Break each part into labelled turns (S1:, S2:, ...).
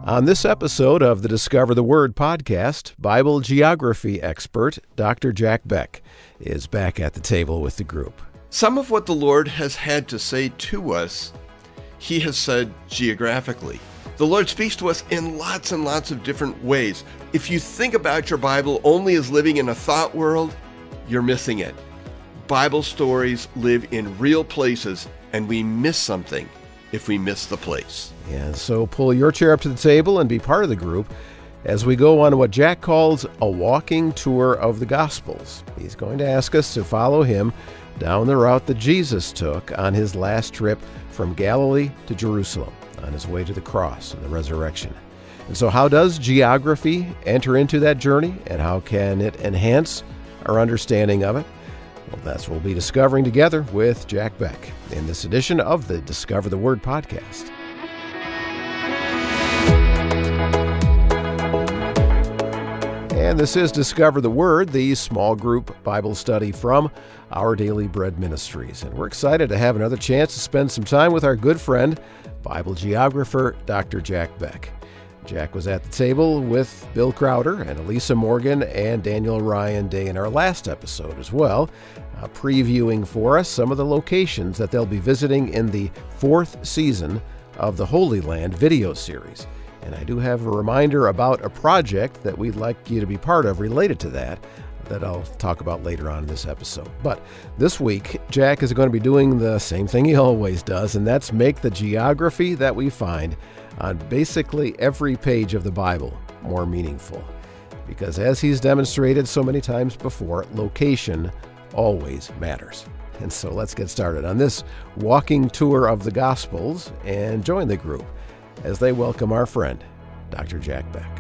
S1: On this episode of the Discover the Word podcast, Bible geography expert Dr. Jack Beck is back at the table with the group.
S2: Some of what the Lord has had to say to us, He has said geographically. The Lord speaks to us in lots and lots of different ways. If you think about your Bible only as living in a thought world, you're missing it. Bible stories live in real places, and we miss something if we miss the place.
S1: And so pull your chair up to the table and be part of the group as we go on what Jack calls a walking tour of the Gospels. He's going to ask us to follow him down the route that Jesus took on his last trip from Galilee to Jerusalem on his way to the cross and the resurrection. And so how does geography enter into that journey, and how can it enhance our understanding of it? Well, that's what we'll be discovering together with Jack Beck in this edition of the Discover the Word podcast. And this is Discover the Word, the small group Bible study from Our Daily Bread Ministries. And we're excited to have another chance to spend some time with our good friend, Bible geographer Dr. Jack Beck. Jack was at the table with Bill Crowder and Elisa Morgan and Daniel Ryan Day in our last episode as well, previewing for us some of the locations that they'll be visiting in the fourth season of the Holy Land video series. And I do have a reminder about a project that we'd like you to be part of related to that I'll talk about later on in this episode. But this week, Jack is going to be doing the same thing he always does, and that's make the geography that we find on basically every page of the Bible more meaningful. Because as he's demonstrated so many times before, location always matters. And so let's get started on this walking tour of the Gospels and join the group as they welcome our friend, Dr. Jack Beck.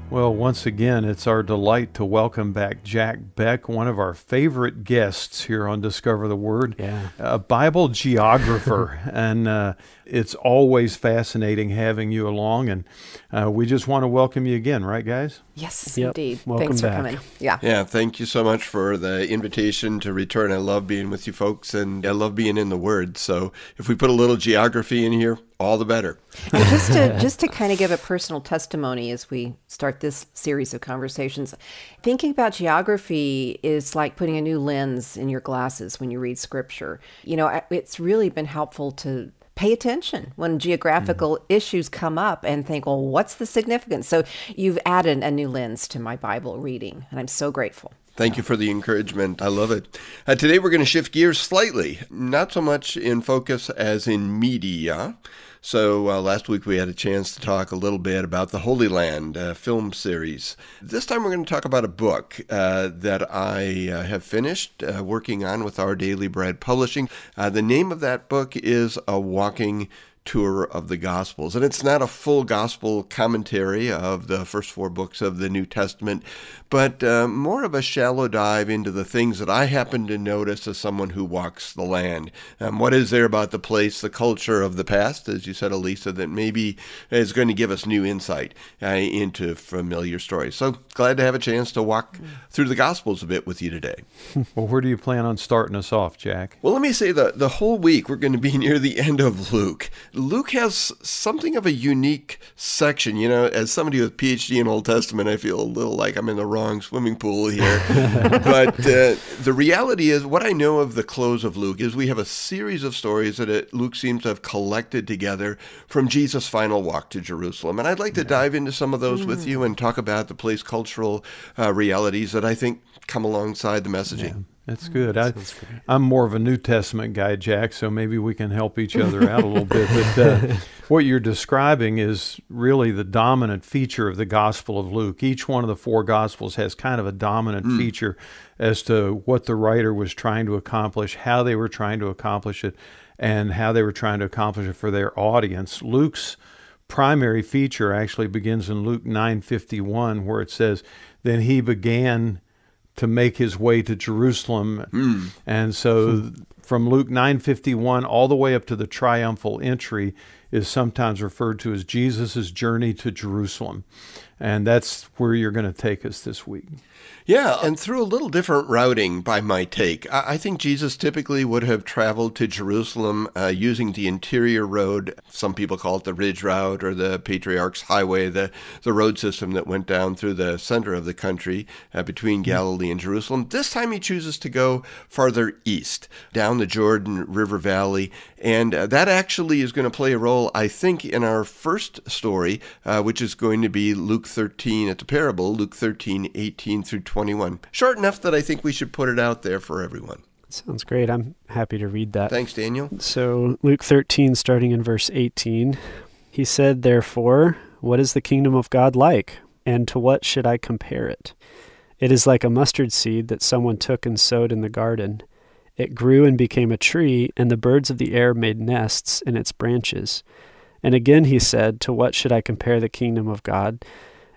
S3: Well, once again, it's our delight to welcome back Jack Beck, one of our favorite guests here on Discover the Word, a Bible geographer. And it's always fascinating having you along. And we just want to welcome you again, right, guys?
S4: Yes,
S5: Yep.
S4: indeed.
S5: Welcome
S4: Thanks
S5: back.
S4: for coming. Yeah.
S2: Yeah, thank you so much for the invitation to return. I love being with you folks, and I love being in the Word. So if we put a little geography in here, all the better.
S4: And just to kind of give a personal testimony as we start this series of conversations, thinking about geography is like putting a new lens in your glasses when you read Scripture. You know, it's really been helpful to pay attention when geographical issues come up and think, well, what's the significance? So you've added a new lens to my Bible reading, and I'm so grateful.
S2: Thank you for the encouragement. I love it. Today we're going to shift gears slightly, not so much in focus as in media. So last week we had a chance to talk a little bit about the Holy Land film series. This time we're going to talk about a book that I have finished working on with Our Daily Bread Publishing. The name of that book is A Walking Tour of the Gospels. And it's not a full gospel commentary of the first four books of the New Testament, but more of a shallow dive into the things that I happen to notice as someone who walks the land. What is there about the place, the culture of the past, as you said, Elisa, that maybe is going to give us new insight into familiar stories. So glad to have a chance to walk through the Gospels a bit with you today.
S3: Well, where do you plan on starting us off, Jack?
S2: Well, let me say the whole week we're going to be near the end of Luke. Luke has something of a unique section. You know, as somebody with PhD in Old Testament, I feel a little like I'm in the wrong swimming pool here. But the reality is, what I know of the close of Luke is we have a series of stories that Luke seems to have collected together from Jesus' final walk to Jerusalem. And I'd like to dive into some of those with you and talk about the place cultural realities that I think come alongside the messaging.
S3: Yeah. That's good. I'm more of a New Testament guy, Jack, so maybe we can help each other out a little bit. But what you're describing is really the dominant feature of the Gospel of Luke. Each one of the four Gospels has kind of a dominant feature as to what the writer was trying to accomplish, how they were trying to accomplish it, and how they were trying to accomplish it for their audience. Luke's primary feature actually begins in Luke 9:51, where it says, "Then he began to make his way to Jerusalem." And so from Luke 9:51 all the way up to the triumphal entry is sometimes referred to as Jesus' journey to Jerusalem. And that's where you're going to take us this week.
S2: Yeah, and through a little different routing by my take. I think Jesus typically would have traveled to Jerusalem using the interior road. Some people call it the Ridge Route or the Patriarch's Highway, the road system that went down through the center of the country between Galilee and Jerusalem. This time he chooses to go farther east, down the Jordan River Valley. And that actually is going to play a role, I think, in our first story, which is going to be Luke 13. It's a parable, Luke 13:18 through 21. Short enough that I think we should put it out there for everyone.
S5: Sounds great. I'm happy to read that.
S2: Thanks, Daniel.
S5: So Luke 13, starting in verse 18, he said, "Therefore, what is the kingdom of God like? And to what should I compare it? It is like a mustard seed that someone took and sowed in the garden. It grew and became a tree, and the birds of the air made nests in its branches." And again he said, "To what should I compare the kingdom of God?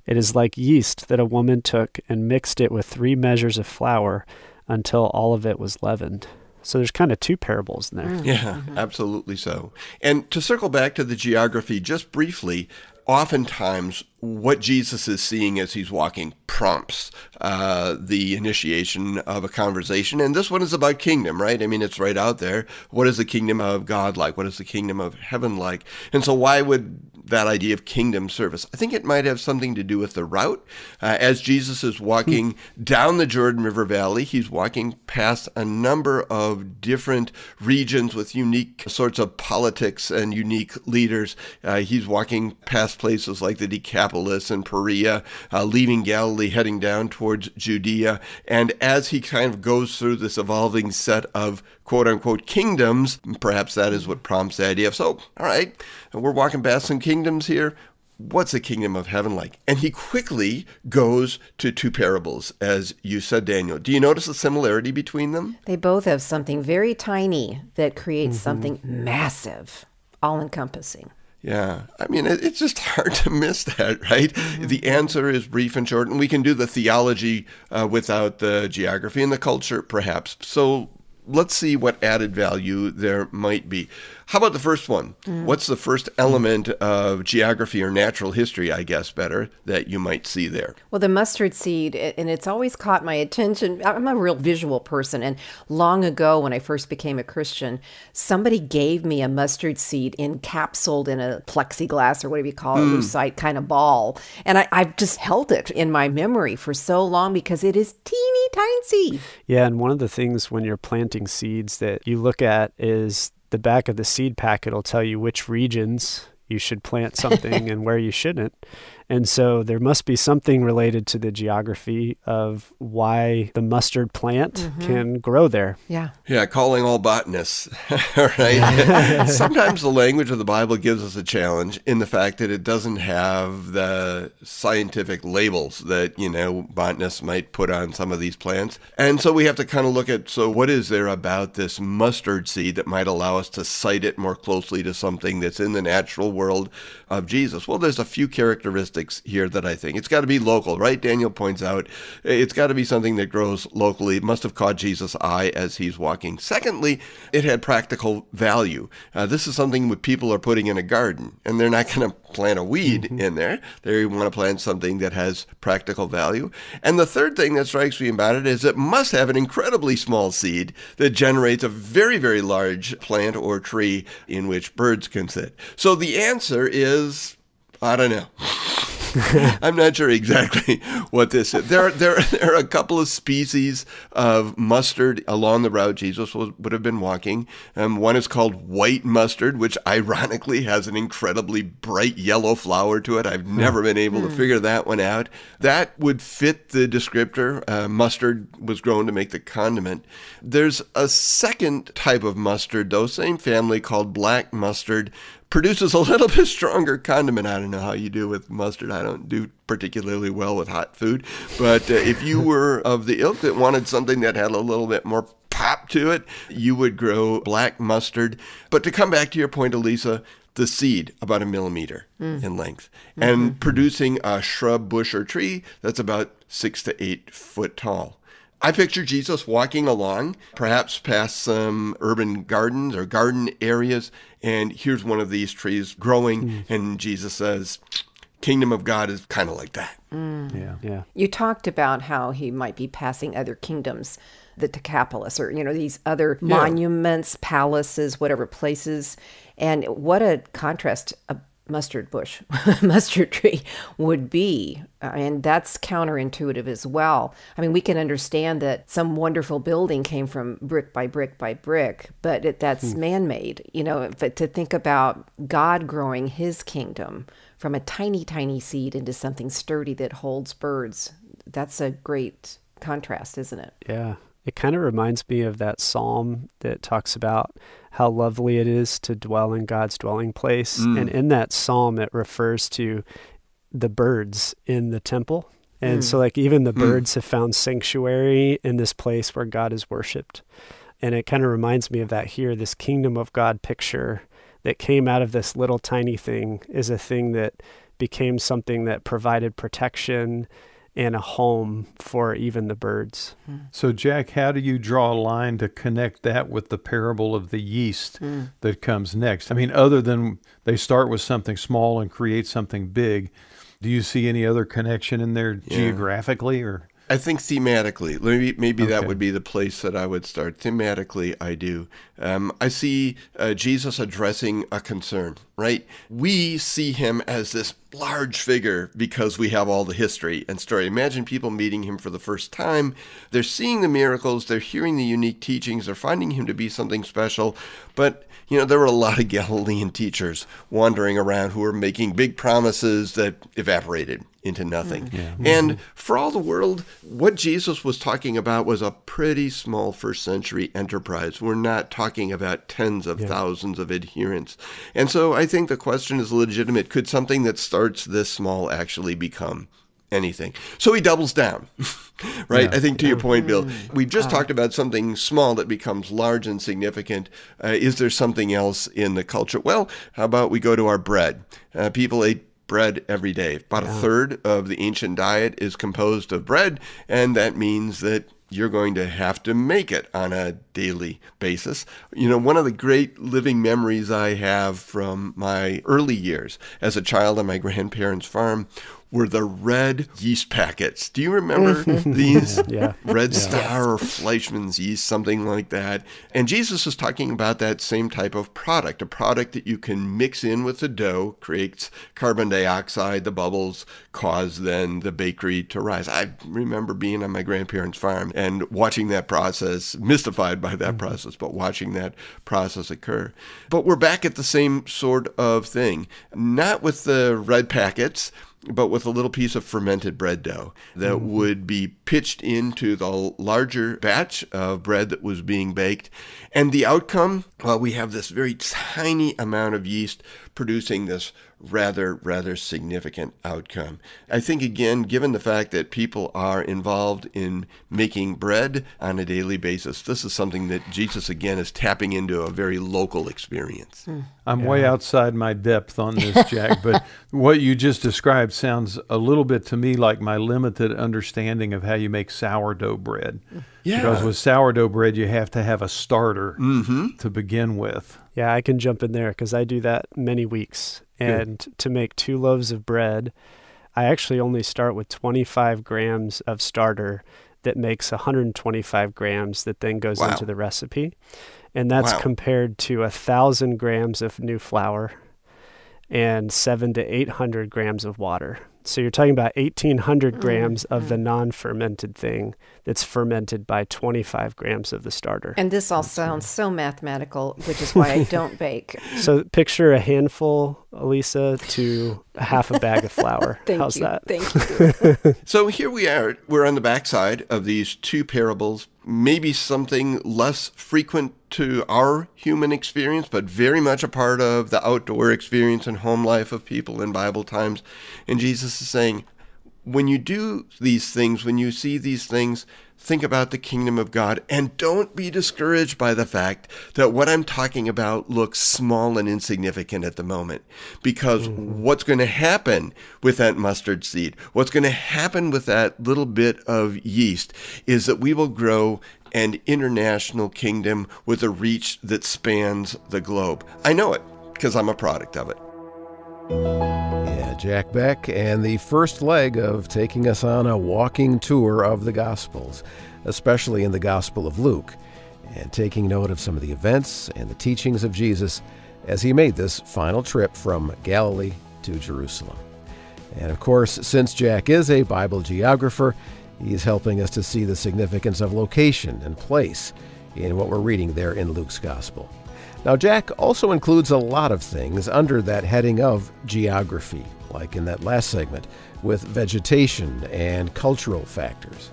S5: It is like yeast that a woman took and mixed it with 3 measures of flour until all of it was leavened." So there's kind of 2 parables in there.
S2: Yeah, absolutely so. And to circle back to the geography just briefly, oftentimes what Jesus is seeing as he's walking prompts the initiation of a conversation. And this one is about kingdom, right? I mean, it's right out there. What is the kingdom of God like? What is the kingdom of heaven like? And so why would that idea of kingdom service? I think it might have something to do with the route. As Jesus is walking down the Jordan River Valley, he's walking past a number of different regions with unique sorts of politics and unique leaders. He's walking past places like the Decapolis and Perea, leaving Galilee, heading down towards Judea. And as he kind of goes through this evolving set of quote-unquote kingdoms, perhaps that is what prompts the idea of, so, all right, we're walking past some kingdoms here. What's the kingdom of heaven like? And he quickly goes to 2 parables, as you said, Daniel. Do you notice a similarity between them?
S4: They both have something very tiny that creates something massive, all-encompassing.
S2: Yeah, I mean, it's just hard to miss that, right? The answer is brief and short, and we can do the theology without the geography and the culture, perhaps. So let's see what added value there might be. How about the first one? What's the first element of geography or natural history, I guess, better, that you might see there?
S4: Well, the mustard seed, and it's always caught my attention. I'm a real visual person, and long ago when I first became a Christian, somebody gave me a mustard seed encapsulated in a plexiglass or whatever you call it, lucite kind of ball. And I've just held it in my memory for so long because it is teeny tiny.
S5: Yeah, and one of the things when you're planting seeds that you look at is the back of the seed packet will tell you which regions you should plant something and where you shouldn't. And so there must be something related to the geography of why the mustard plant can grow there.
S4: Yeah.
S2: Yeah, calling all botanists, right? Sometimes the language of the Bible gives us a challenge in the fact that it doesn't have the scientific labels that, botanists might put on some of these plants. And so we have to kind of look at, so what is there about this mustard seed that might allow us to cite it more closely to something that's in the natural world of Jesus? Well, there's a few characteristics here that I think. It's got to be local, right? Daniel points out it's got to be something that grows locally. It must have caught Jesus' eye as he's walking. Secondly, it had practical value. This is something that people are putting in a garden, and they're not going to plant a weed in there. They want to plant something that has practical value. And the third thing that strikes me about it is it must have an incredibly small seed that generates a very, very large plant or tree in which birds can sit. So the answer is, I don't know. I'm not sure exactly what this is. There are a couple of species of mustard along the route Jesus would have been walking. One is called white mustard, which ironically has an incredibly bright yellow flower to it. I've never been able to figure that one out. That would fit the descriptor. Mustard was grown to make the condiment. There's a second type of mustard, though, same family, called black mustard. Produces a little bit stronger condiment. I don't know how you do with mustard. I don't do particularly well with hot food. But if you were of the ilk that wanted something that had a little bit more pop to it, you would grow black mustard. But to come back to your point, Elisa, the seed about 1 millimeter in length and producing a shrub, bush, or tree that's about 6 to 8 foot tall. I picture Jesus walking along, perhaps past some urban gardens or garden areas, and here's one of these trees growing, and Jesus says, Kingdom of God is kind of like that.
S3: Yeah.
S4: You talked about how he might be passing other kingdoms, the Decapolis, or, these other monuments, palaces, whatever places. And what a contrast a mustard bush, mustard tree would be. And that's counterintuitive as well. I mean, we can understand that some wonderful building came from brick by brick by brick, but that's man-made, but to think about God growing his kingdom from a tiny, tiny seed into something sturdy that holds birds, that's a great contrast, isn't it?
S5: Yeah. It kind of reminds me of that psalm that talks about how lovely it is to dwell in God's dwelling place. And in that psalm, it refers to the birds in the temple. And so even the birds have found sanctuary in this place where God is worshiped. And it kind of reminds me of that here, this kingdom of God picture that came out of this little tiny thing is a thing that became something that provided protection and a home for even the birds.
S3: So, Jack, how do you draw a line to connect that with the parable of the yeast that comes next? I mean, other than they start with something small and create something big, do you see any other connection in there geographically or?
S2: I think thematically, maybe that would be the place that I would start. Thematically, I do. I see Jesus addressing a concern, right? We see him as this large figure because we have all the history and story. Imagine people meeting him for the first time. They're seeing the miracles. They're hearing the unique teachings. They're finding him to be something special. But, there were a lot of Galilean teachers wandering around who were making big promises that evaporated into nothing. And for all the world, what Jesus was talking about was a pretty small first century enterprise. We're not talking about tens of thousands of adherents. And so I think the question is legitimate. Could something that starts this small actually become anything? So he doubles down, right? I think to your point, Bill, we've just talked about something small that becomes large and significant. Is there something else in the culture? Well, how about we go to our bread? People ate bread every day. About a third of the ancient diet is composed of bread, and that means that you're going to have to make it on a daily basis. One of the great living memories I have from my early years as a child on my grandparents' farm were the red yeast packets. Do you remember these? Red Star or Fleischmann's yeast, something like that. And Jesus is talking about that same type of product, a product that you can mix in with the dough, creates carbon dioxide, the bubbles cause then the bakery to rise. I remember being on my grandparents' farm and watching that process, mystified by that process, but watching that process occur. But we're back at the same sort of thing, not with the red packets, but with a little piece of fermented bread dough that would be pitched into the larger batch of bread that was being baked. And the outcome, well, we have this very tiny amount of yeast producing this rather significant outcome. I think, again, given the fact that people are involved in making bread on a daily basis, this is something that Jesus, again, is tapping into a very local experience.
S3: I'm way outside my depth on this, Jack, but what you just described sounds a little bit to me like my limited understanding of how you make sourdough bread. Because with sourdough bread, you have to have a starter to begin with.
S5: Yeah, I can jump in there because I do that many weeks. And to make 2 loaves of bread, I actually only start with 25 grams of starter that makes 125 grams that then goes into the recipe. And that's compared to 1,000 grams of new flour and 700 to 800 grams of water. So you're talking about 1,800 grams of the non-fermented thing that's fermented by 25 grams of the starter.
S4: And this all sounds so mathematical, which is why I don't bake.
S5: So picture a handful, Elisa, to half a bag of flour. How's that?
S4: Thank you.
S2: So here we are. We're on the backside of these 2 parables, maybe something less frequent to our human experience, but very much a part of the outdoor experience and home life of people in Bible times. And Jesus is saying, when you do these things, when you see these things, think about the kingdom of God, and don't be discouraged by the fact that what I'm talking about looks small and insignificant at the moment. Because what's going to happen with that mustard seed, what's going to happen with that little bit of yeast, is that we will grow an international kingdom with a reach that spans the globe. I know it because I'm a product of it.
S1: Yeah, Jack Beck, and the first leg of taking us on a walking tour of the Gospels, especially in the Gospel of Luke, and taking note of some of the events and the teachings of Jesus as he made this final trip from Galilee to Jerusalem. And of course, since Jack is a Bible geographer, he's helping us to see the significance of location and place in what we're reading there in Luke's Gospel. Now, Jack also includes a lot of things under that heading of geography, like in that last segment, with vegetation and cultural factors.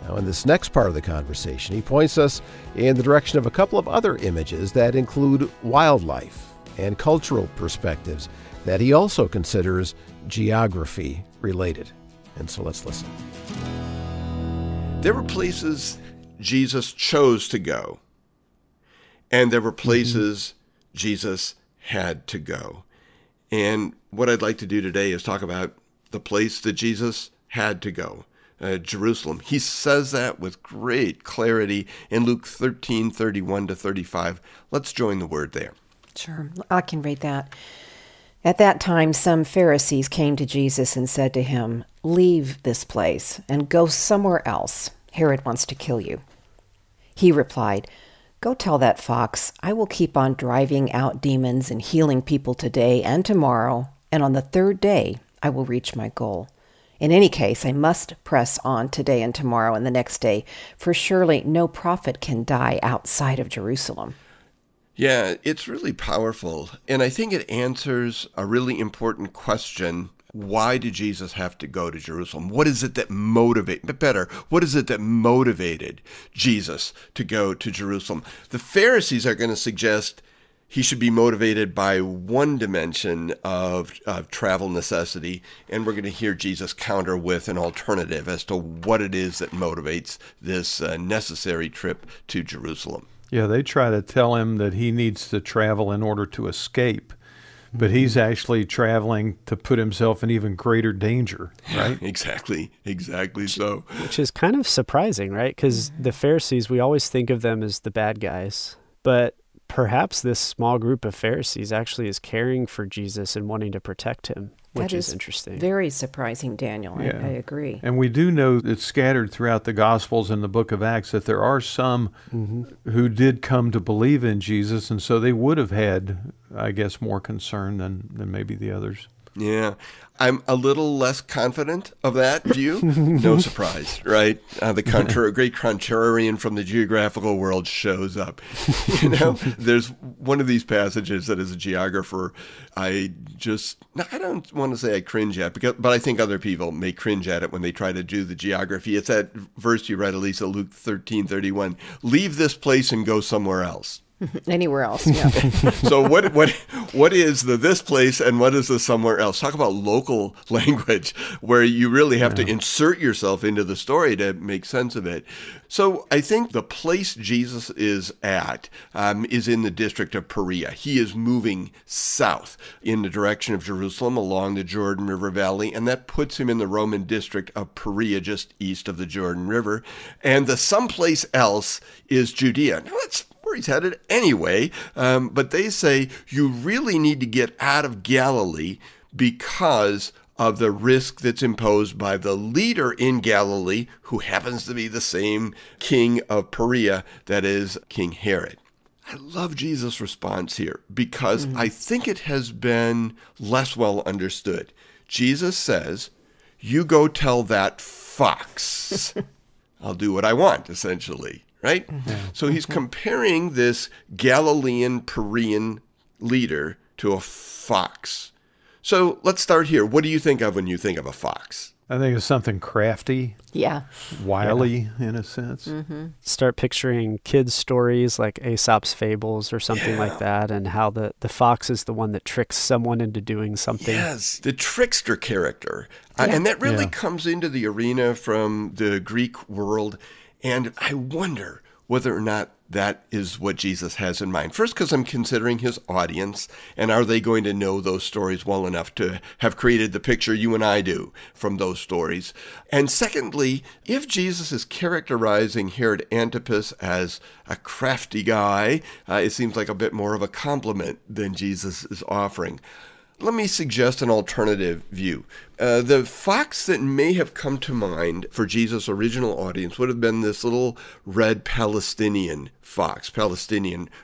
S1: Now, in this next part of the conversation, he points us in the direction of a couple of other images that include wildlife and cultural perspectives that he also considers geography related. And so let's listen.
S2: There were places Jesus chose to go, and there were places Jesus had to go. And what I'd like to do today is talk about the place that Jesus had to go, Jerusalem. He says that with great clarity in Luke 13:31-35. Let's join the word there.
S4: Sure, I can read that. At that time, some Pharisees came to Jesus and said to him, "Leave this place and go somewhere else. Herod wants to kill you." He replied, "Go tell that fox, I will keep on driving out demons and healing people today and tomorrow, and on the third day I will reach my goal. In any case, I must press on today and tomorrow and the next day, for surely no prophet can die outside of Jerusalem."
S2: Yeah, it's really powerful. And I think it answers a really important question. Why did Jesus have to go to Jerusalem? What is it that what is it that motivated Jesus to go to Jerusalem? The Pharisees are going to suggest he should be motivated by one dimension of travel necessity, and we're going to hear Jesus counter with an alternative as to what it is that motivates this necessary trip to Jerusalem.
S3: Yeah, they try to tell him that he needs to travel in order to escape, but he's actually traveling to put himself in even greater danger, right?
S2: Exactly so.
S5: Which is kind of surprising, right? Because the Pharisees, we always think of them as the bad guys, but perhaps this small group of Pharisees actually is caring for Jesus and wanting to protect him, which is interesting.
S4: Very surprising, Daniel.
S3: Yeah.
S4: I agree.
S3: And we do know it's scattered throughout the Gospels and the book of Acts that there are some who did come to believe in Jesus, and so they would have had, I guess, more concern than maybe the others.
S2: Yeah, I'm a little less confident of that view. No surprise, right? The great contrarian from the geographical world shows up. There's one of these passages that as a geographer, I don't want to say I cringe at, but I think other people may cringe at it when they try to do the geography. It's that verse you read, Elisa, Luke 13:31. Leave this place and go somewhere else.
S4: Anywhere else, yeah.
S2: So what is the this place and what is the somewhere else? Talk about local language where you really have to insert yourself into the story to make sense of it. So I think the place Jesus is at is in the district of Perea. He is moving south in the direction of Jerusalem along the Jordan River Valley, and that puts him in the Roman district of Perea, just east of the Jordan River. And the someplace else is Judea. Now that's where he's headed anyway, but they say you really need to get out of Galilee because of the risk that's imposed by the leader in Galilee, who happens to be the same king of Perea, that is King Herod. I love Jesus' response here because I think it has been less well understood. Jesus says, "You go tell that fox, I'll do what I want," essentially. Right? So he's comparing this Galilean Perean leader to a fox. So let's start here. What do you think of when you think of a fox?
S3: I think it's something crafty,
S4: Yeah.
S3: wily in a sense.
S5: Start picturing kids' stories like Aesop's Fables or something like that, and how the fox is the one that tricks someone into doing something.
S2: Yes, the trickster character. And that really comes into the arena from the Greek world. And I wonder whether or not that is what Jesus has in mind. First, because I'm considering his audience, and are they going to know those stories well enough to have created the picture you and I do from those stories? And secondly, if Jesus is characterizing Herod Antipas as a crafty guy, it seems like a bit more of a compliment than Jesus is offering. Let me suggest an alternative view. The fox that may have come to mind for Jesus' original audience would have been this little red Palestinian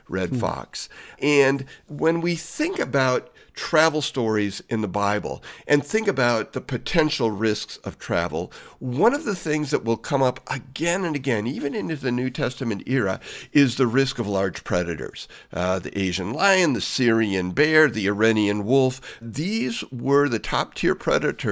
S2: red fox. And when we think about travel stories in the Bible and think about the potential risks of travel, one of the things that will come up again and again, even into the New Testament era, is the risk of large predators. The Asian lion, the Syrian bear, the Iranian wolf. These were the top-tier predators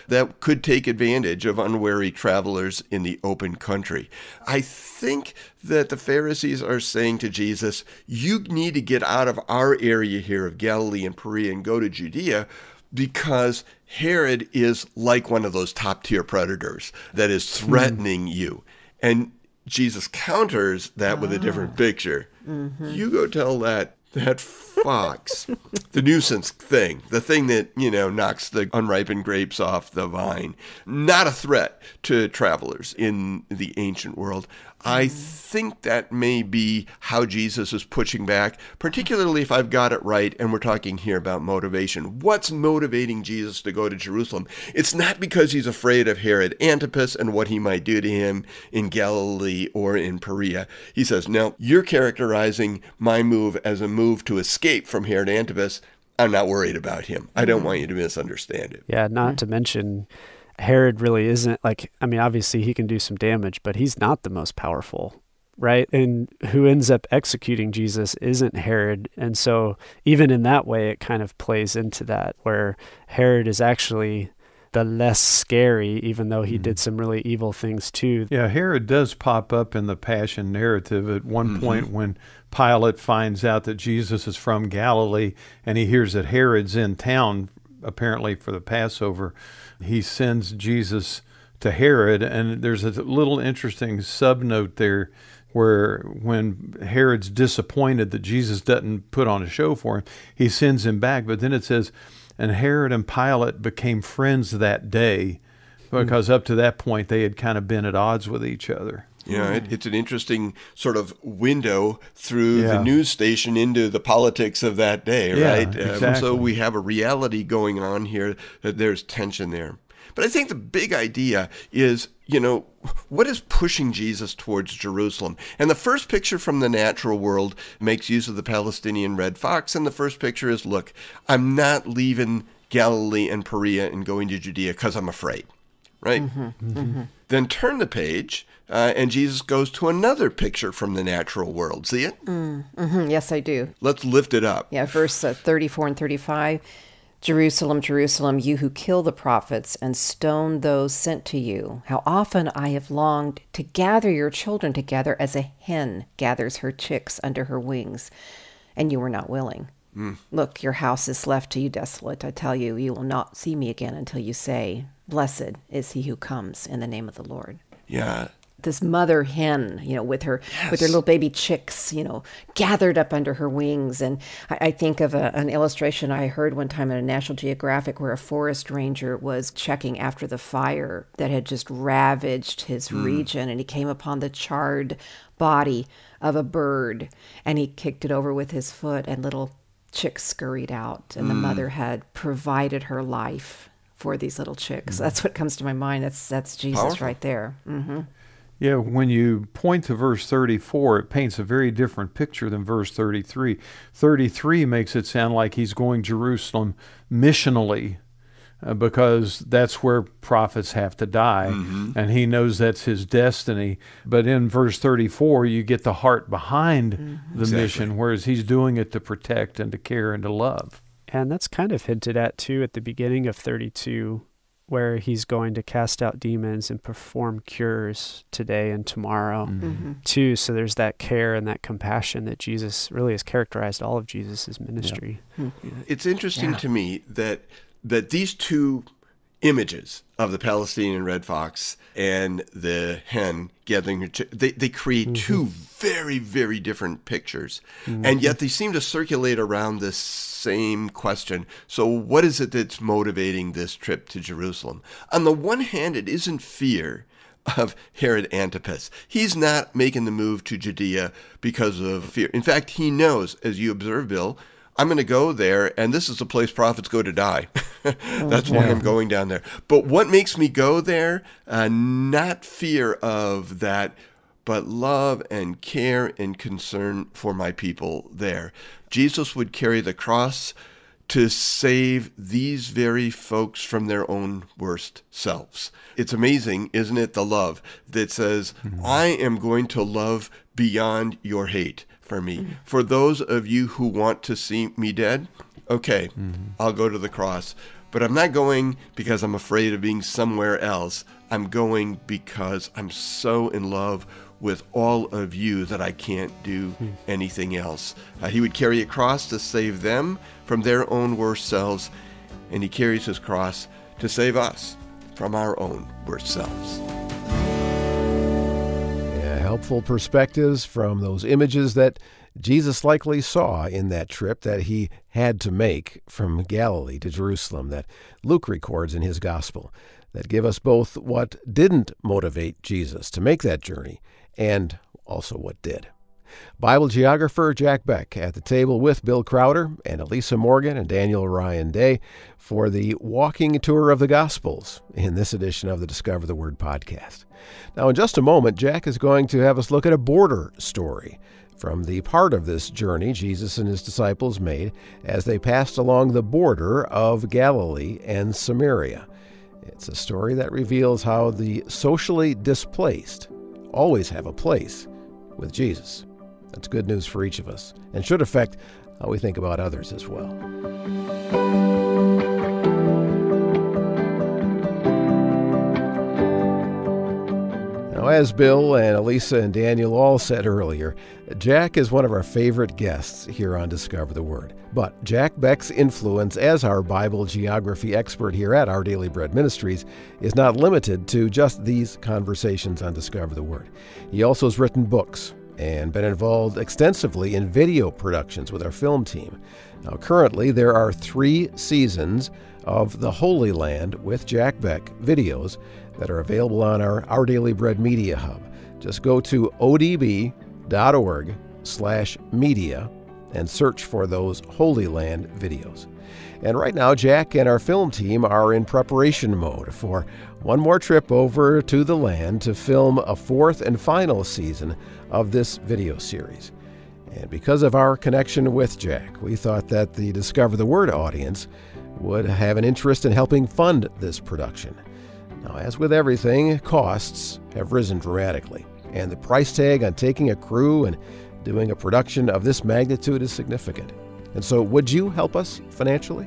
S2: that could take advantage of unwary travelers in the open country. I think that the Pharisees are saying to Jesus, you need to get out of our area here of Galilee and Perea and go to Judea, because Herod is like one of those top-tier predators that is threatening you. And Jesus counters that with a different picture. You go tell that fox, the nuisance thing, the thing that, knocks the unripened grapes off the vine, not a threat to travelers in the ancient world. I think that may be how Jesus is pushing back, particularly if I've got it right, and we're talking here about motivation. What's motivating Jesus to go to Jerusalem? It's not because he's afraid of Herod Antipas and what he might do to him in Galilee or in Perea. He says, no, you're characterizing my move as a move to escape from Herod Antipas. I'm not worried about him. I don't want you to misunderstand it.
S5: Yeah, not to mention, Herod really isn't obviously he can do some damage, but he's not the most powerful, right? And who ends up executing Jesus isn't Herod. And so even in that way, it kind of plays into that, where Herod is actually the less scary, even though he did some really evil things too.
S3: Yeah, Herod does pop up in the Passion narrative at one point when Pilate finds out that Jesus is from Galilee and he hears that Herod's in town, apparently for the Passover. He sends Jesus to Herod, and there's a little interesting subnote there where when Herod's disappointed that Jesus doesn't put on a show for him, he sends him back. But then it says, and Herod and Pilate became friends that day, because up to that point they had kind of been at odds with each other.
S2: Yeah, it's an interesting sort of window through the news station into the politics of that day, right?
S3: Exactly.
S2: So we have a reality going on here that there's tension there. But I think the big idea is, what is pushing Jesus towards Jerusalem? And the first picture from the natural world makes use of the Palestinian red fox. And the first picture is, look, I'm not leaving Galilee and Perea and going to Judea because I'm afraid, right? Then turn the page, and Jesus goes to another picture from the natural world. See it?
S4: Yes, I do.
S2: Let's lift it up.
S4: Yeah, verse 34 and 35. Jerusalem, Jerusalem, you who kill the prophets and stone those sent to you. How often I have longed to gather your children together as a hen gathers her chicks under her wings, and you were not willing. Look, your house is left to you desolate. I tell you, you will not see me again until you say, blessed is he who comes in the name of the Lord.
S2: Yeah.
S4: This mother hen, with her little baby chicks, gathered up under her wings. And I think of an illustration I heard one time in a National Geographic where a forest ranger was checking after the fire that had just ravaged his region, and he came upon the charred body of a bird, and he kicked it over with his foot, and little chicks scurried out, and the mother had provided her life for these little chicks. That's what comes to my mind. That's Jesus
S2: Powerful.
S4: right there.
S3: Yeah, when you point to verse 34, it paints a very different picture than verse 33. 33 makes it sound like he's going Jerusalem missionally, because that's where prophets have to die, and he knows that's his destiny. But in verse 34, you get the heart behind the mission, whereas he's doing it to protect and to care and to love.
S5: And that's kind of hinted at, too, at the beginning of 32, where he's going to cast out demons and perform cures today and tomorrow too. So there's that care and that compassion that Jesus really has characterized all of Jesus's ministry.
S2: It's interesting to me that these two images of the Palestinian red fox and the hen gathering her they create two very, very different pictures. And yet they seem to circulate around this same question. So what is it that's motivating this trip to Jerusalem? On the one hand, it isn't fear of Herod Antipas. He's not making the move to Judea because of fear. In fact, he knows, as you observe, Bill, I'm going to go there, and this is the place prophets go to die. That's why I'm going down there. But what makes me go there? Not fear of that, but love and care and concern for my people there. Jesus would carry the cross to save these very folks from their own worst selves. It's amazing, isn't it, the love that says, I am going to love beyond your hate for me. For those of you who want to see me dead, okay, I'll go to the cross. But I'm not going because I'm afraid of being somewhere else. I'm going because I'm so in love with all of you that I can't do anything else. He would carry a cross to save them from their own worst selves, and he carries his cross to save us from our own worst selves.
S1: Yeah, helpful perspectives from those images that Jesus likely saw in that trip that he had to make from Galilee to Jerusalem that Luke records in his gospel, that give us both what didn't motivate Jesus to make that journey and also what did. Bible geographer Jack Beck at the table with Bill Crowder and Elisa Morgan and Daniel Ryan Day for the walking tour of the Gospels in this edition of the Discover the Word podcast. Now, in just a moment, Jack is going to have us look at a border story from the part of this journey Jesus and his disciples made as they passed along the border of Galilee and Samaria. It's a story that reveals how the socially displaced always have a place with Jesus. That's good news for each of us and should affect how we think about others as well. Now, as Bill and Elisa and Daniel all said earlier, Jack is one of our favorite guests here on Discover the Word. But Jack Beck's influence as our Bible geography expert here at Our Daily Bread Ministries is not limited to just these conversations on Discover the Word. He also has written books and been involved extensively in video productions with our film team. Now, currently, there are 3 seasons of The Holy Land with Jack Beck videos that are available on our Daily Bread Media Hub. Just go to odb.org/media and search for those Holy Land videos. And right now, Jack and our film team are in preparation mode for one more trip over to the land to film a 4th and final season of this video series. And because of our connection with Jack, we thought that the Discover the Word audience would have an interest in helping fund this production. Now, as with everything, costs have risen dramatically, and the price tag on taking a crew and doing a production of this magnitude is significant. And so, would you help us financially?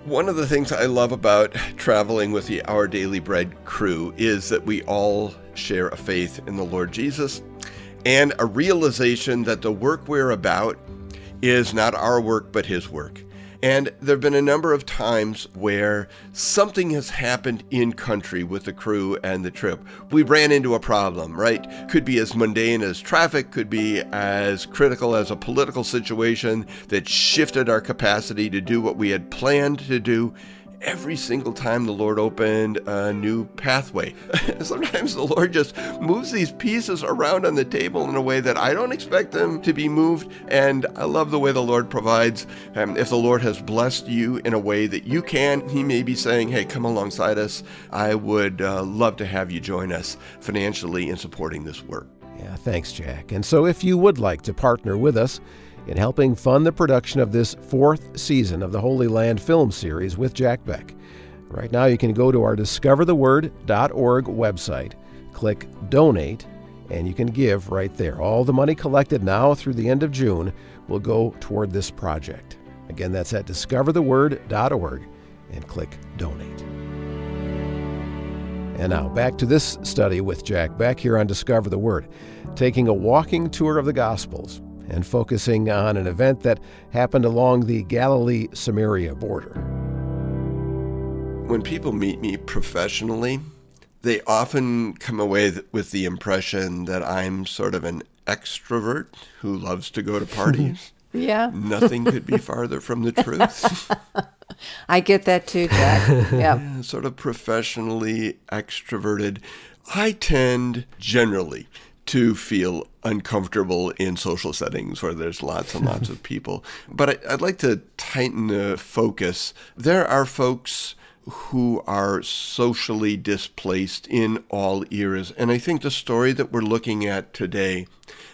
S2: One of the things I love about traveling with the Our Daily Bread crew is that we all share a faith in the Lord Jesus and a realization that the work we're about is not our work but His work. And there have been a number of times where something has happened in country with the crew and the trip. We ran into a problem, right? Could be as mundane as traffic, could be as critical as a political situation that shifted our capacity to do what we had planned to do. Every single time the Lord opened a new pathway. Sometimes the Lord just moves these pieces around on the table in a way that I don't expect them to be moved. And I love the way the Lord provides. If the Lord has blessed you in a way that you can, He may be saying, hey, come alongside us. I would love to have you join us financially in supporting this work.
S1: Yeah, thanks, Jack. And so if you would like to partner with us in helping fund the production of this 4th season of the Holy Land film series with Jack Beck, right now you can go to our discovertheword.org website, click Donate, and you can give right there. All the money collected now through the end of June will go toward this project. Again, that's at discovertheword.org and click Donate. And now back to this study with Jack Beck here on Discover the Word, taking a walking tour of the Gospels and focusing on an event that happened along the Galilee-Samaria border.
S2: When people meet me professionally, they often come away with the impression that I'm sort of an extrovert who loves to go to parties.
S4: Yeah.
S2: Nothing could be farther from the truth.
S4: I get that too, Jack. Yeah.
S2: Sort of professionally extroverted. I tend generally to feel uncomfortable in social settings where there's lots and lots of people. But I'd like to tighten the focus. There are folks who are socially displaced in all eras. And I think the story that we're looking at today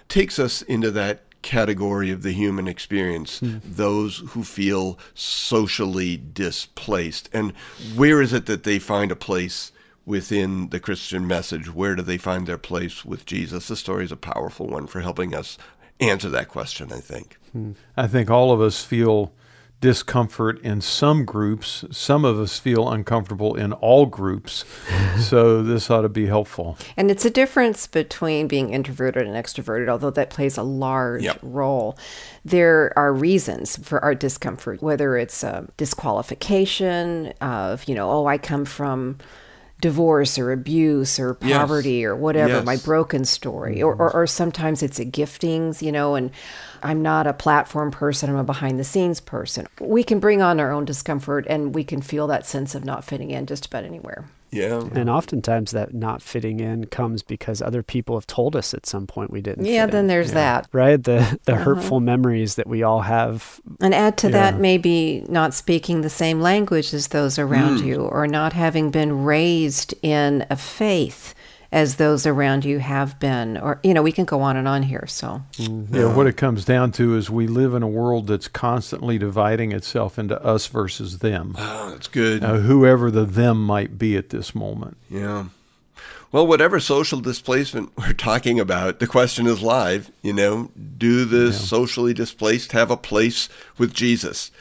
S2: takes us into that category of the human experience, those who feel socially displaced. And where is it that they find a place within the Christian message? Where do they find their place with Jesus? The story is a powerful one for helping us answer that question, I think.
S3: I think all of us feel discomfort in some groups. Some of us feel uncomfortable in all groups. So this ought to be helpful.
S4: And it's a difference between being introverted and extroverted, although that plays a large role. There are reasons for our discomfort, whether it's a disqualification of, I come from divorce or abuse or poverty or whatever, my broken story. Or sometimes it's a giftings, and I'm not a platform person, I'm a behind the scenes person. We can bring on our own discomfort and we can feel that sense of not fitting in just about anywhere.
S2: Yeah.
S5: And oftentimes that not fitting in comes because other people have told us at some point we didn't fit
S4: then
S5: in.
S4: there's that.
S5: Right? The hurtful memories that we all have.
S4: And add to that maybe not speaking the same language as those around you, or not having been raised in a faith as those around you have been, or, we can go on here. So,
S3: what it comes down to is we live in a world that's constantly dividing itself into us versus them.
S2: Oh, that's good.
S3: Whoever the them might be at this moment.
S2: Yeah. Well, whatever social displacement we're talking about, the question is live, do the socially displaced have a place with Jesus?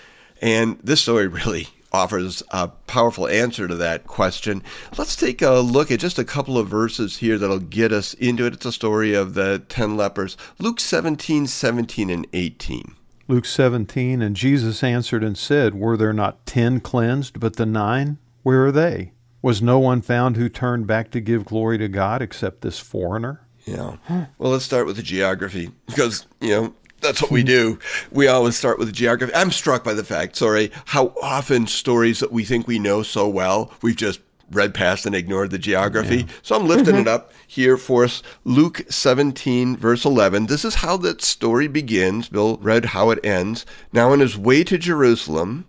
S2: And this story really offers a powerful answer to that question. Let's take a look at just a couple of verses here that'll get us into it. It's a story of the 10 lepers. Luke 17:17 and 18.
S3: Luke 17, and Jesus answered and said, "Were there not 10 cleansed, but the 9? Where are they? Was no one found who turned back to give glory to God except this foreigner?"
S2: Yeah. Well, let's start with the geography because, that's what we do. We always start with the geography. I'm struck by the fact, how often stories that we think we know so well, we've just read past and ignored the geography. Yeah. So I'm lifting it up here for us. Luke 17, verse 11. This is how that story begins. Bill read how it ends. Now, on his way to Jerusalem,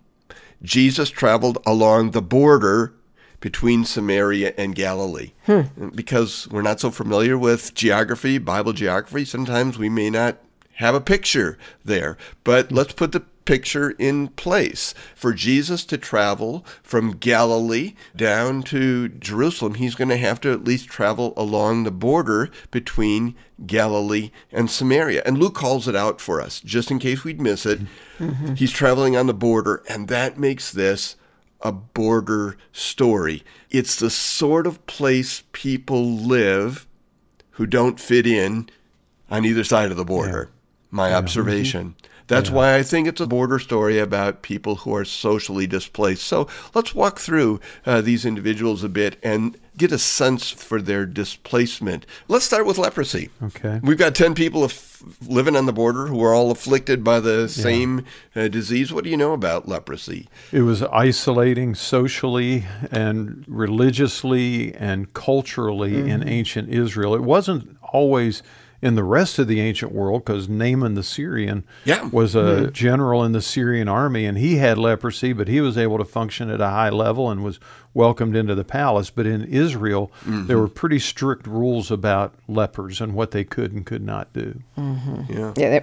S2: Jesus traveled along the border between Samaria and Galilee. Because we're not so familiar with geography, Bible geography, sometimes we may not have a picture there. But let's put the picture in place. For Jesus to travel from Galilee down to Jerusalem, he's going to have to at least travel along the border between Galilee and Samaria. And Luke calls it out for us, just in case we'd miss it. He's traveling on the border, and that makes this a border story. It's the sort of place people live who don't fit in on either side of the border. My observation. That's why I think it's a border story about people who are socially displaced. So let's walk through these individuals a bit and get a sense for their displacement. Let's start with leprosy.
S3: Okay.
S2: We've got 10 people living on the border who are all afflicted by the same disease. What do you know about leprosy?
S3: It was isolating socially and religiously and culturally in ancient Israel. It wasn't always in the rest of the ancient world, because Naaman the Syrian was a general in the Syrian army, and he had leprosy, but he was able to function at a high level and was welcomed into the palace. But in Israel, there were pretty strict rules about lepers and what they could and could not do.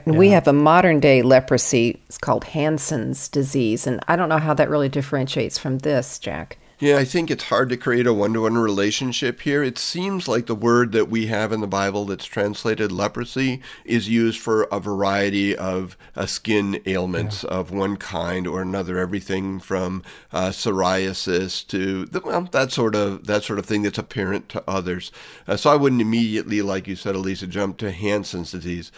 S4: We have a modern-day leprosy. It's called Hansen's disease, and I don't know how that really differentiates from this, Jack.
S2: Yeah, I think it's hard to create a one-to-one relationship here. It seems like the word that we have in the Bible that's translated leprosy is used for a variety of skin ailments of one kind or another, everything from psoriasis to that sort of thing that's apparent to others. So I wouldn't immediately, like you said, Elisa, jump to Hansen's disease.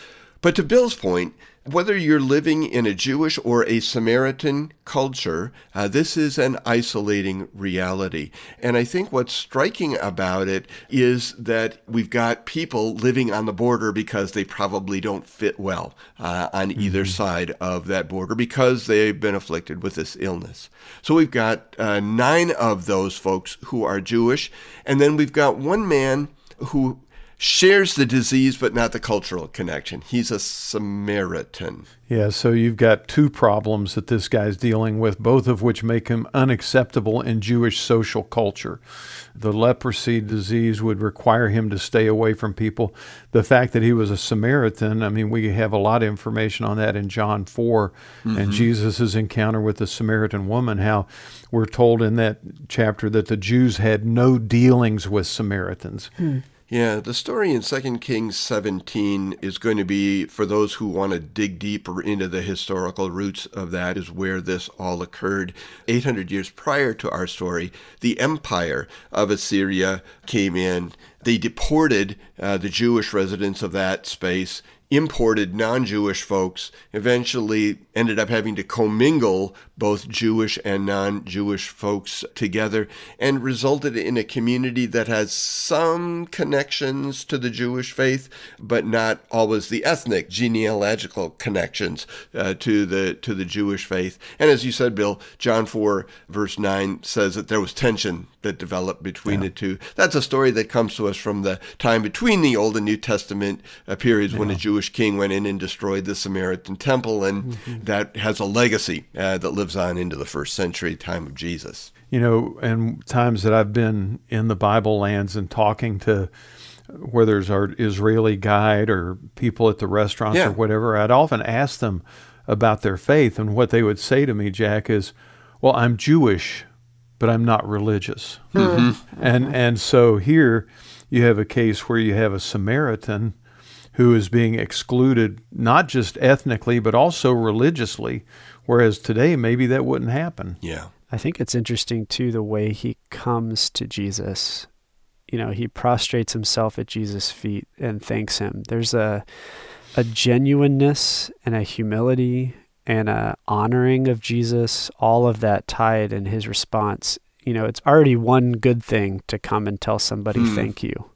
S2: But to Bill's point, whether you're living in a Jewish or a Samaritan culture, this is an isolating reality. And I think what's striking about it is that we've got people living on the border because they probably don't fit well on either side of that border because they've been afflicted with this illness. So we've got 9 of those folks who are Jewish, and then we've got one man who shares the disease, but not the cultural connection. He's a Samaritan.
S3: Yeah, so you've got 2 problems that this guy's dealing with, both of which make him unacceptable in Jewish social culture. The leprosy disease would require him to stay away from people. The fact that he was a Samaritan, I mean, we have a lot of information on that in John 4, and Jesus' encounter with the Samaritan woman, how we're told in that chapter that the Jews had no dealings with Samaritans.
S2: Yeah, the story in 2 Kings 17 is going to be, for those who want to dig deeper into the historical roots of that, is where this all occurred. 800 years prior to our story, the empire of Assyria came in. They deported the Jewish residents of that space, imported non-Jewish folks, eventually ended up having to commingle both Jewish and non-Jewish folks together, and resulted in a community that has some connections to the Jewish faith, but not always the ethnic, genealogical connections to the Jewish faith. And as you said, Bill, John 4, verse 9 says that there was tension that developed between the two. That's a story that comes to us from the time between the Old and New Testament periods when a Jewish king went in and destroyed the Samaritan temple, and that has a legacy that lives on into the first century time of Jesus.
S3: You know, and times that I've been in the Bible lands and talking to, whether it's our Israeli guide or people at the restaurants or whatever, I'd often ask them about their faith, and what they would say to me, Jack, is, well, I'm Jewish, but I'm not religious. And so here you have a case where you have a Samaritan who is being excluded, not just ethnically, but also religiously, whereas today maybe that wouldn't happen.
S2: Yeah.
S5: I think it's interesting, too, the way he comes to Jesus. You know, he prostrates himself at Jesus' feet and thanks him. There's a genuineness and a humility and a honoring of Jesus, all of that tied in his response. You know, it's already one good thing to come and tell somebody thank you.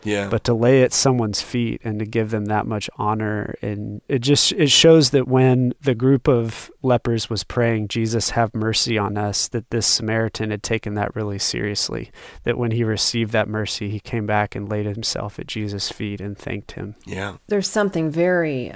S2: Yeah.
S5: But to lay at someone's feet and to give them that much honor, and it shows that when the group of lepers was praying, Jesus, have mercy on us, that this Samaritan had taken that really seriously, that when he received that mercy, he came back and laid himself at Jesus' feet and thanked him.
S2: Yeah.
S4: There's something very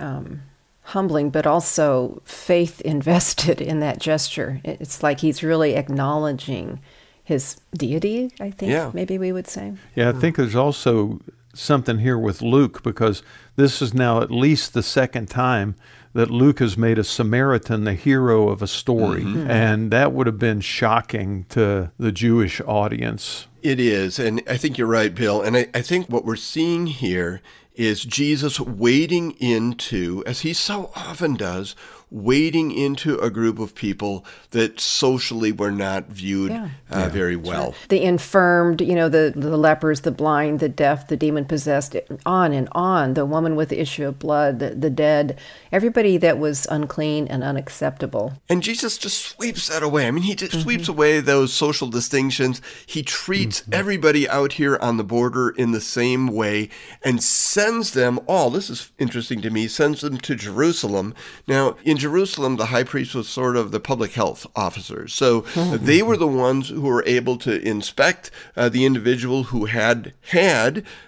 S4: humbling, but also faith invested in that gesture. It's like he's really acknowledging his deity, I think, maybe we would say.
S3: Yeah, I think there's also something here with Luke, because this is now at least the second time that Luke has made a Samaritan the hero of a story. And that would have been shocking to the Jewish audience.
S2: It is, and I think you're right, Bill. And I think what we're seeing here is Jesus wading into, as he so often does, wading into a group of people that socially were not viewed very well.
S4: Sure. The infirmed, you know, the lepers, the blind, the deaf, the demon-possessed, on and on, the woman with the issue of blood, the dead, everybody that was unclean and unacceptable.
S2: And Jesus just sweeps that away. I mean, he just sweeps away those social distinctions. He treats everybody out here on the border in the same way and sends them all, this is interesting to me, sends them to Jerusalem. Now, in Jerusalem, the high priest was sort of the public health officers. So they were the ones who were able to inspect the individual who had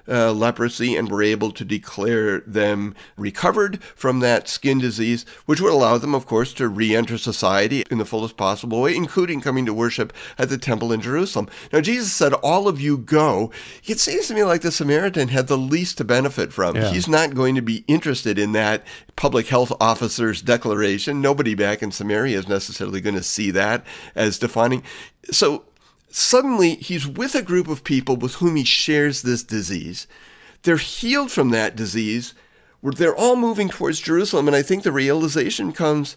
S2: leprosy and were able to declare them recovered from that skin disease, which would allow them, of course, to re-enter society in the fullest possible way, including coming to worship at the temple in Jerusalem. Now, Jesus said, all of you go. It seems to me like the Samaritan had the least to benefit from.
S3: Yeah.
S2: He's not going to be interested in that public health officer's declaration. Nobody back in Samaria is necessarily going to see that as defining. So suddenly he's with a group of people with whom he shares this disease. They're healed from that disease. They're all moving towards Jerusalem. And I think the realization comes,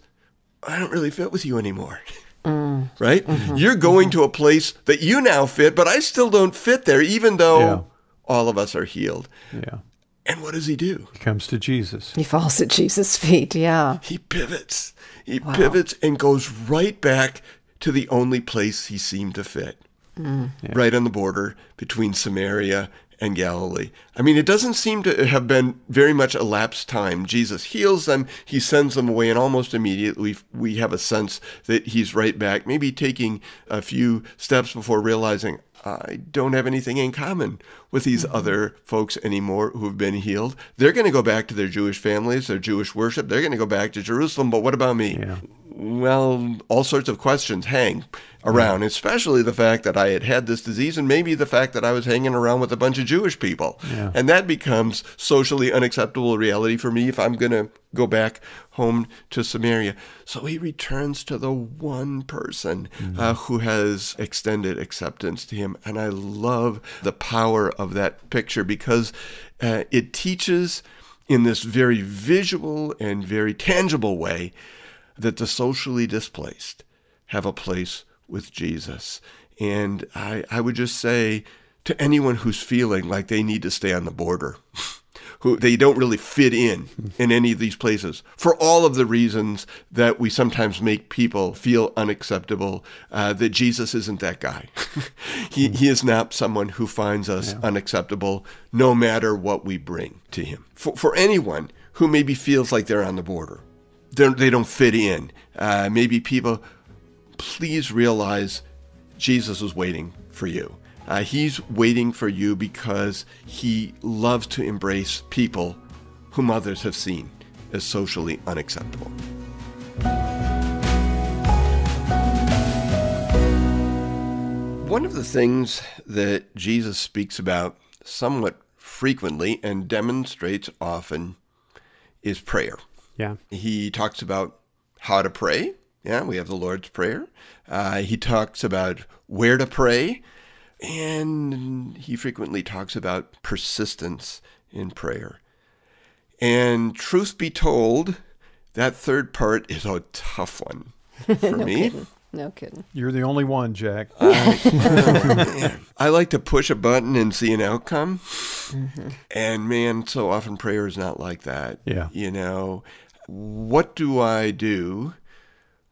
S2: I don't really fit with you anymore. Right? Mm-hmm. You're going to a place that you now fit, but I still don't fit there, even though all of us are healed.
S3: Yeah.
S2: And what does he do?
S3: He comes to Jesus.
S4: He falls at Jesus' feet, yeah.
S2: He pivots. He pivots and goes right back to the only place he seemed to fit. Right on the border between Samaria and Galilee. I mean, it doesn't seem to have been very much elapsed time. Jesus heals them, he sends them away, and almost immediately we have a sense that he's right back, maybe taking a few steps before realizing, I don't have anything in common with these other folks anymore who've been healed. They're going to go back to their Jewish families, their Jewish worship. They're going to go back to Jerusalem, but what about me?
S3: Yeah.
S2: Well, all sorts of questions hang around, especially the fact that I had this disease and maybe the fact that I was hanging around with a bunch of Jewish people.
S3: Yeah.
S2: And that becomes socially unacceptable reality for me if I'm going to go back home to Samaria. So he returns to the one person who has extended acceptance to him. And I love the power of that picture because it teaches in this very visual and very tangible way that the socially displaced have a place with Jesus. And I would just say to anyone who's feeling like they need to stay on the border, who they don't really fit in any of these places, for all of the reasons that we sometimes make people feel unacceptable, that Jesus isn't that guy. He is not someone who finds us unacceptable, no matter what we bring to him. For anyone who maybe feels like they're on the border, they don't fit in. Maybe people, please realize Jesus is waiting for you. He's waiting for you because he loves to embrace people whom others have seen as socially unacceptable. One of the things that Jesus speaks about somewhat frequently and demonstrates often is prayer.
S5: Yeah.
S2: He talks about how to pray. Yeah, we have the Lord's Prayer. He talks about where to pray. And he frequently talks about persistence in prayer. And truth be told, that third part is a tough one for me.
S4: Kidding. No kidding.
S3: You're the only one, Jack.
S2: I like to push a button and see an outcome. Mm-hmm. And man, so often prayer is not like that.
S3: Yeah.
S2: You know, what do I do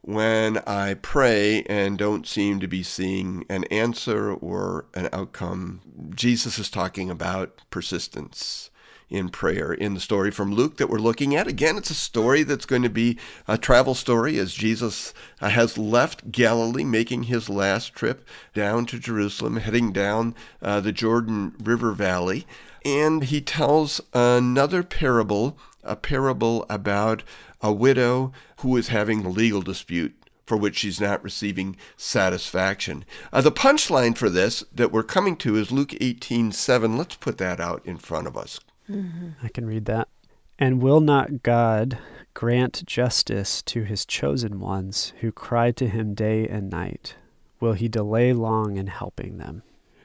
S2: when I pray and don't seem to be seeing an answer or an outcome? Jesus is talking about persistence in prayer in the story from Luke that we're looking at. Again, it's a story that's going to be a travel story as Jesus has left Galilee, making his last trip down to Jerusalem, heading down the Jordan River Valley. And he tells another parable, a parable about a widow who is having a legal dispute for which she's not receiving satisfaction. The punchline for this that we're coming to is Luke 18:7. Let's put that out in front of us.
S5: Mm-hmm. I can read that. And will not God grant justice to his chosen ones who cry to him day and night? Will he delay long in helping them?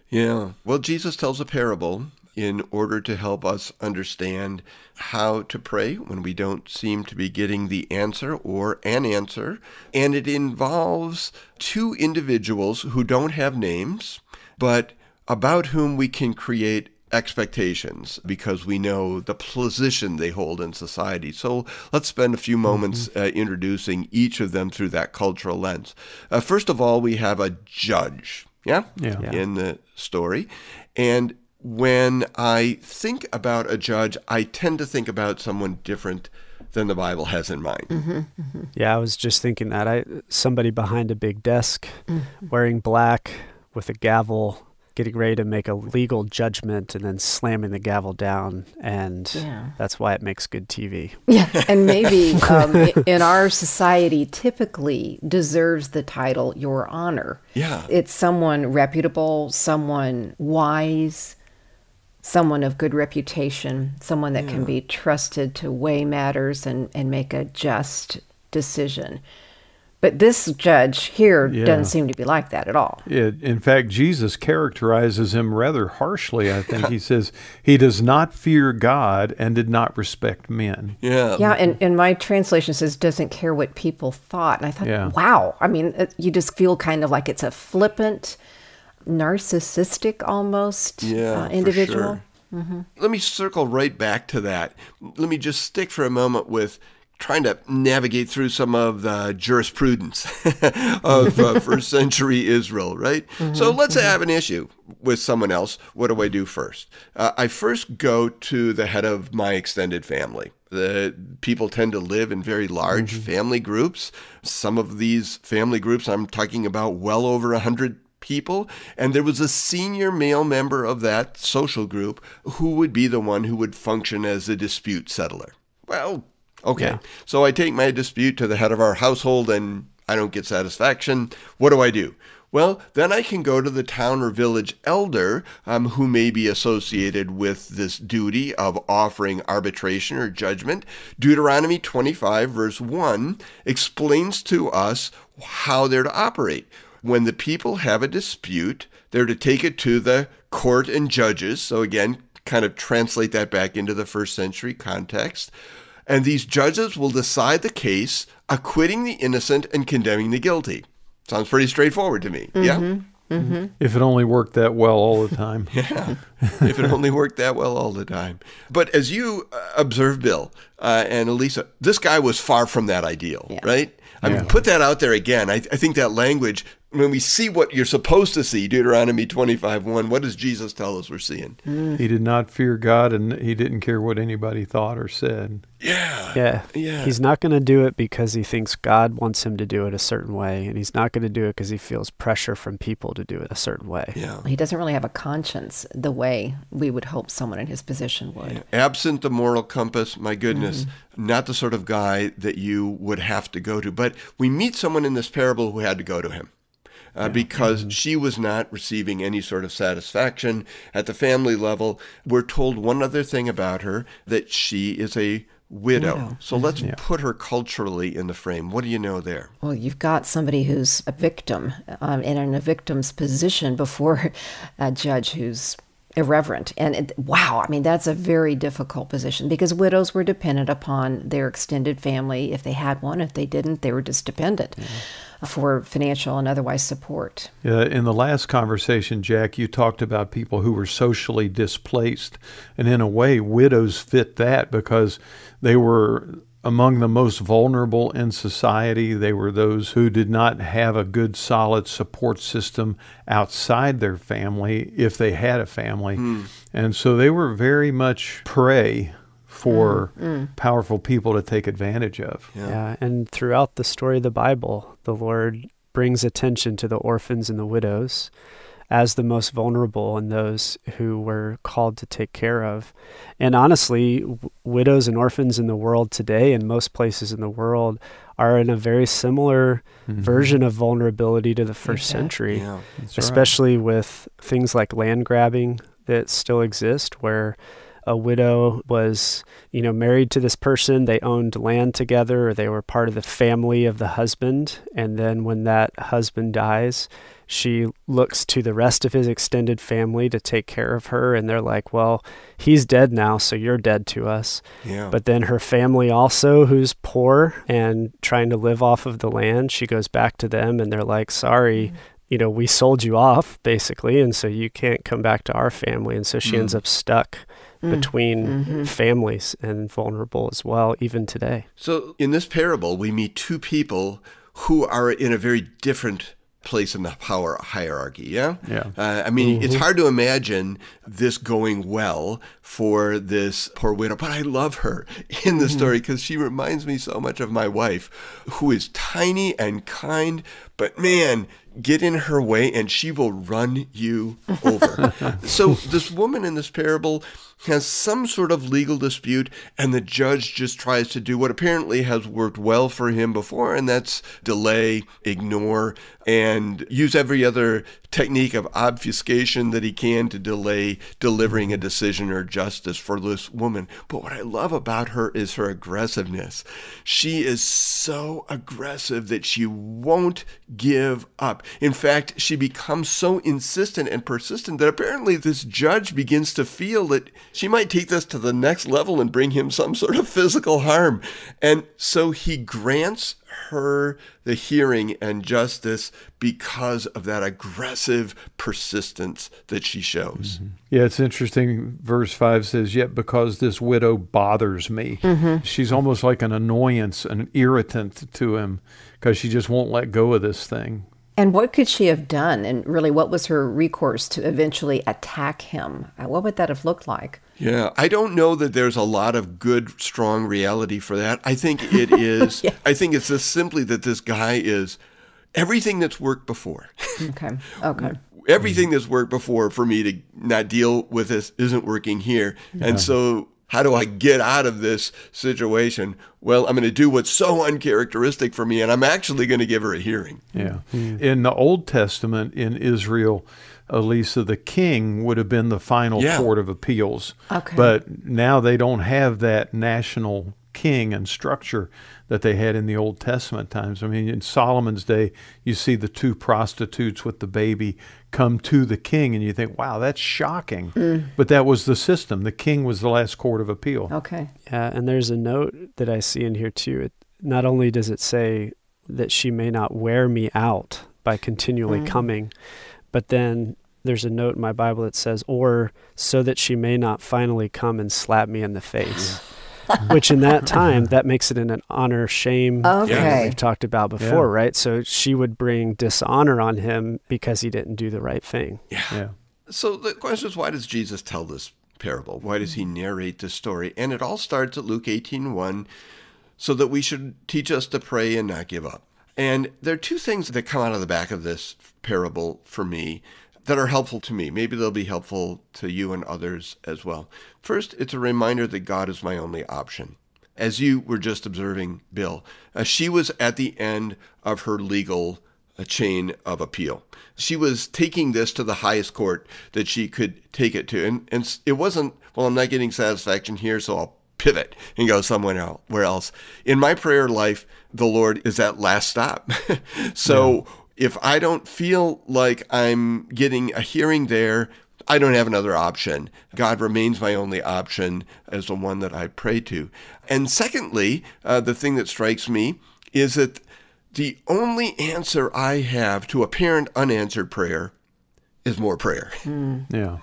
S2: Yeah. Well, Jesus tells a parable in order to help us understand how to pray when we don't seem to be getting the answer or an answer. And it involves two individuals who don't have names, but about whom we can create expectations because we know the position they hold in society. So let's spend a few moments introducing each of them through that cultural lens. First of all, we have a judge, in the story. And when I think about a judge, I tend to think about someone different than the Bible has in mind.
S4: Mm-hmm, mm-hmm.
S5: Yeah, I was just thinking that. Somebody behind a big desk, wearing black with a gavel, getting ready to make a legal judgment and then slamming the gavel down. And that's why it makes good TV.
S4: Yeah, and maybe in our society typically deserves the title, Your Honor.
S2: Yeah.
S4: It's someone reputable, someone wise, someone of good reputation, someone that can be trusted to weigh matters and make a just decision. But this judge here
S3: Yeah.
S4: doesn't seem to be like that at all.
S3: In fact, Jesus characterizes him rather harshly, I think. He says, he does not fear God and did not respect men.
S2: Yeah.
S4: Yeah, and my translation says doesn't care what people thought. And I thought,
S3: Yeah.
S4: wow. I mean, you just feel kind of like it's a flippant, narcissistic almost
S2: Yeah,
S4: individual.
S2: For sure. Let me circle right back to that. Let me just stick for a moment with trying to navigate through some of the jurisprudence of first century Israel, right? So let's say I have an issue with someone else. What do I do first? I first go to the head of my extended family. The people tend to live in very large family groups. Some of these family groups, I'm talking about well over 100 people, and there was a senior male member of that social group who would be the one who would function as a dispute settler. Well, okay,
S5: Yeah.
S2: so I take my dispute to the head of our household and I don't get satisfaction. What do I do? Well, then I can go to the town or village elder who may be associated with this duty of offering arbitration or judgment. Deuteronomy 25, verse 1, explains to us how they're to operate. When the people have a dispute, they're to take it to the court and judges. So again, kind of translate that back into the first century context. And these judges will decide the case, acquitting the innocent and condemning the guilty. Sounds pretty straightforward to me. Yeah?
S3: If it only worked that well all the time.
S2: Yeah, if it only worked that well all the time. But as you observe, Bill and Elisa, this guy was far from that ideal, right? I mean, put that out there again. I think that language, when we see what you're supposed to see, Deuteronomy 25:1, what does Jesus tell us we're seeing?
S3: He did not fear God, and he didn't care what anybody thought or said.
S2: Yeah.
S5: He's not going to do it because he thinks God wants him to do it a certain way, and he's not going to do it because he feels pressure from people to do it a certain way.
S2: Yeah.
S4: He doesn't really have a conscience the way we would hope someone in his position would.
S2: Yeah. Absent the moral compass, my goodness, not the sort of guy that you would have to go to. But we meet someone in this parable who had to go to him. Because she was not receiving any sort of satisfaction at the family level. We're told one other thing about her, that she is a widow. So let's put her culturally in the frame. What do you know there?
S4: Well, you've got somebody who's a victim and in a victim's position before a judge who's irreverent. And wow, I mean, that's a very difficult position because widows were dependent upon their extended family if they had one. If they didn't, they were just dependent for financial and otherwise support.
S3: In the last conversation, Jack, you talked about people who were socially displaced. And in a way, widows fit that because they were among the most vulnerable in society. They were those who did not have a good, solid support system outside their family, if they had a family. And so they were very much prey for powerful people to take advantage of.
S5: Yeah, and throughout the story of the Bible, the Lord brings attention to the orphans and the widows as the most vulnerable and those who were called to take care of. And honestly, widows and orphans in the world today, in most places in the world, are in a very similar version of vulnerability to the first century, especially with things like land grabbing that still exist, where a widow was, married to this person, they owned land together, or they were part of the family of the husband, and then when that husband dies, she looks to the rest of his extended family to take care of her, and they're like, well, he's dead now, so you're dead to us.
S2: Yeah.
S5: But then her family also, who's poor and trying to live off of the land, she goes back to them, and they're like, sorry, we sold you off, basically, and so you can't come back to our family. And so she ends up stuck between families and vulnerable as well, even today.
S2: So in this parable, we meet two people who are in a very different place in the power hierarchy, yeah? I mean, it's hard to imagine this going well for this poor widow, but I love her in the story because she reminds me so much of my wife, who is tiny and kind, but man, get in her way and she will run you over. So this woman in this parable has some sort of legal dispute, and the judge just tries to do what apparently has worked well for him before, and that's delay, ignore, and use every other technique of obfuscation that he can to delay delivering a decision or judgment. justice for this woman. But what I love about her is her aggressiveness. She is so aggressive that she won't give up. In fact, she becomes so insistent and persistent that apparently this judge begins to feel that she might take this to the next level and bring him some sort of physical harm. And so he grants her the hearing and justice because of that aggressive persistence that she shows.
S3: Mm-hmm. Yeah, it's interesting. Verse 5 says, "Yet because this widow bothers me." Mm-hmm. She's almost like an annoyance, an irritant to him, because she just won't let go of this thing.
S4: And what could she have done? And really, what was her recourse to eventually attack him? What would that have looked like?
S2: Yeah, I don't know that there's a lot of good, strong reality for that. I think it is, yeah. I think it's just simply that this guy is everything that's worked before.
S4: Okay.
S2: Everything that's worked before for me to not deal with this isn't working here. Yeah. And so how do I get out of this situation? Well, I'm going to do what's so uncharacteristic for me, and I'm actually going to give her a hearing.
S3: Yeah. In the Old Testament, in Israel, Elisa, the king would have been the final court of appeals.
S4: Okay.
S3: But now they don't have that national king and structure that they had in the Old Testament times. I mean, in Solomon's day, you see the two prostitutes with the baby come to the king, and you think, wow, that's shocking. But that was the system. The king was the last court of appeal.
S4: Okay.
S5: Yeah, and there's a note that I see in here too. Not only does it say that she may not wear me out by continually coming, but then there's a note in my Bible that says, or so that she may not finally come and slap me in the face. Which in that time, that makes it an honor shame thing that we've talked about before, right? So she would bring dishonor on him because he didn't do the right thing.
S2: Yeah. So the question is, why does Jesus tell this parable? Why does he narrate this story? And it all starts at Luke 18:1, so that we should teach us to pray and not give up. And there are two things that come out of the back of this parable for me that are helpful to me. Maybe they'll be helpful to you and others as well. First, it's a reminder that God is my only option. As you were just observing, Bill, she was at the end of her legal chain of appeal. She was taking this to the highest court that she could take it to. And it wasn't, well, I'm not getting satisfaction here, so I'll pivot and go somewhere else. In my prayer life, the Lord is that last stop. If I don't feel like I'm getting a hearing there, I don't have another option. God remains my only option as the one that I pray to. And secondly, the thing that strikes me is that the only answer I have to apparent unanswered prayer is more prayer,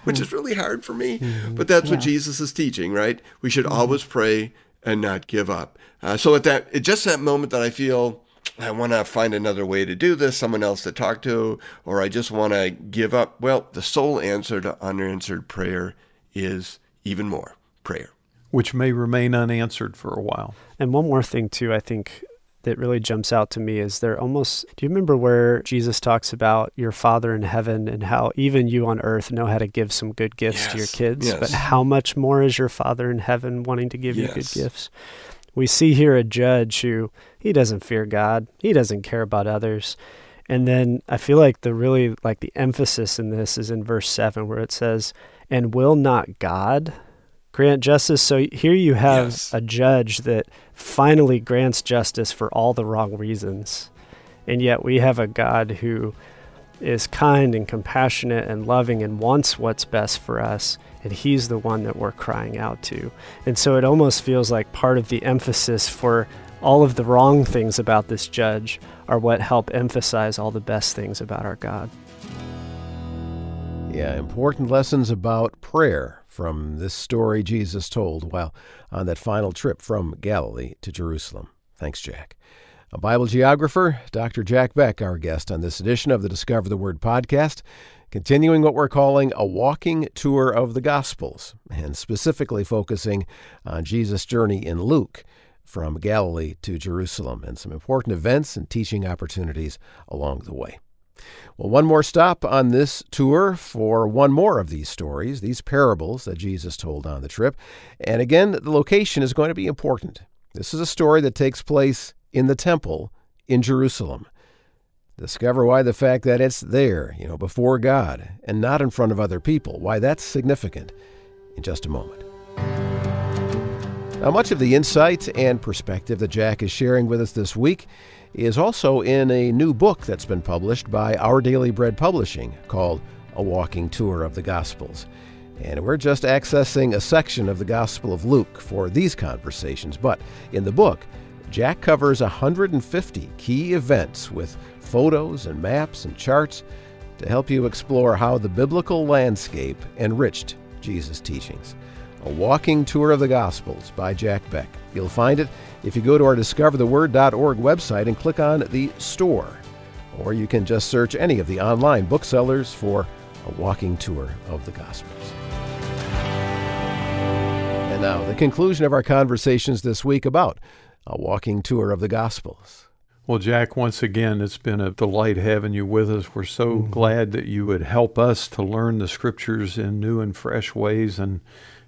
S2: which is really hard for me. But that's what Jesus is teaching, right? We should always pray and not give up. So at just that moment that I feel I want to find another way to do this, someone else to talk to, or I just want to give up. Well, the sole answer to unanswered prayer is even more prayer.
S3: Which may remain unanswered for a while.
S5: And one more thing, too, I think that really jumps out to me is do you remember where Jesus talks about your Father in heaven and how even you on earth know how to give some good gifts to your kids, but how much more is your Father in heaven wanting to give you good gifts? We see here a judge who, he doesn't fear God. He doesn't care about others. And then I feel like the emphasis in this is in verse 7 where it says, and will not God grant justice? So here you have a judge that finally grants justice for all the wrong reasons. And yet we have a God who is kind and compassionate and loving and wants what's best for us. And he's the one that we're crying out to. And so it almost feels like part of the emphasis for all of the wrong things about this judge are what help emphasize all the best things about our God.
S1: Yeah, important lessons about prayer from this story Jesus told while on that final trip from Galilee to Jerusalem. Thanks, Jack. A Bible geographer, Dr. Jack Beck, our guest on this edition of the Discover the Word podcast, continuing what we're calling a walking tour of the Gospels, and specifically focusing on Jesus' journey in Luke from Galilee to Jerusalem and some important events and teaching opportunities along the way. Well, one more stop on this tour for one more of these stories, these parables that Jesus told on the trip. And again, the location is going to be important. This is a story that takes place in the temple in Jerusalem. Discover why the fact that it's there, before God and not in front of other people, why that's significant in just a moment. Now, much of the insight and perspective that Jack is sharing with us this week is also in a new book that's been published by Our Daily Bread Publishing called A Walking Tour of the Gospels. And we're just accessing a section of the Gospel of Luke for these conversations. But in the book, Jack covers 150 key events with photos and maps and charts to help you explore how the biblical landscape enriched Jesus' teachings. A Walking Tour of the Gospels by Jack Beck. You'll find it if you go to our discovertheword.org website and click on the store. Or you can just search any of the online booksellers for A Walking Tour of the Gospels. And now, the conclusion of our conversations this week about A Walking Tour of the Gospels.
S3: Well, Jack, once again, it's been a delight having you with us. We're so glad that you would help us to learn the Scriptures in new and fresh ways, and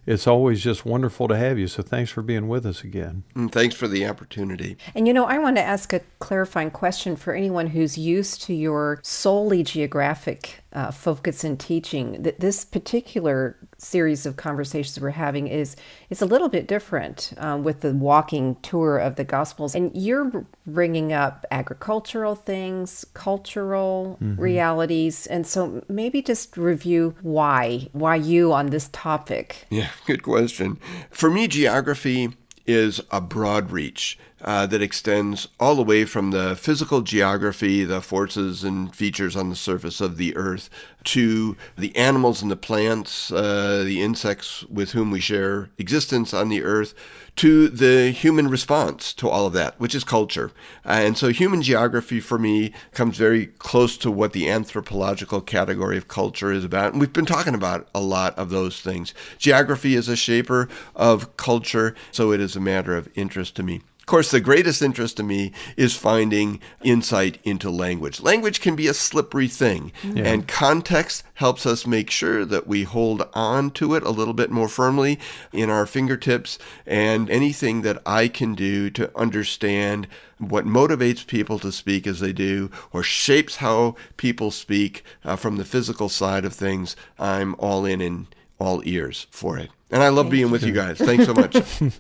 S3: it's always just wonderful to have you. So thanks for being with us again.
S2: And thanks for the opportunity.
S4: And I want to ask a clarifying question for anyone who's used to your solely geographic focus in teaching. That this particular series of conversations we're having is a little bit different with the walking tour of the Gospels. And you're bringing up agricultural things, cultural realities. And so maybe just review why you on this topic.
S2: Yeah, good question. For me, geography is a broad reach that extends all the way from the physical geography, the forces and features on the surface of the earth, to the animals and the plants, the insects with whom we share existence on the earth, to the human response to all of that, which is culture. And so human geography for me comes very close to what the anthropological category of culture is about. And we've been talking about a lot of those things. Geography is a shaper of culture, so it is a matter of interest to me. Of course, the greatest interest to me is finding insight into language. Language can be a slippery thing, and context helps us make sure that we hold on to it a little bit more firmly in our fingertips, and anything that I can do to understand what motivates people to speak as they do or shapes how people speak from the physical side of things, I'm all in and all ears for it. And I love being with you guys. Thanks so much.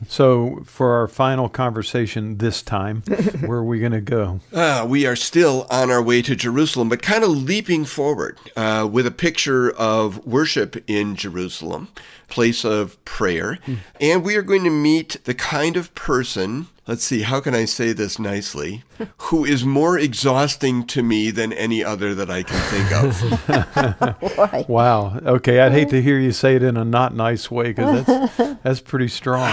S3: So for our final conversation this time, where are we going to go?
S2: We are still on our way to Jerusalem, but kind of leaping forward with a picture of worship in Jerusalem, place of prayer. And we are going to meet the kind of person, let's see, how can I say this nicely, who is more exhausting to me than any other that I can think of.
S3: Wow. Okay, I'd hate to hear you say it in a not nice way, because that's pretty strong.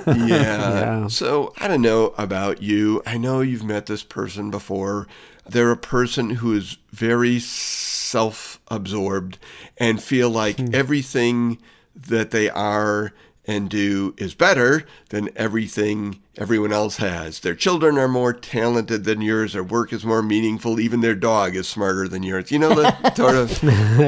S2: Yeah. So I don't know about you. I know you've met this person before. They're a person who is very self-absorbed and feel like everything that they are and do is better than everything everyone else has. Their children are more talented than yours. Their work is more meaningful. Even their dog is smarter than yours. You know the sort of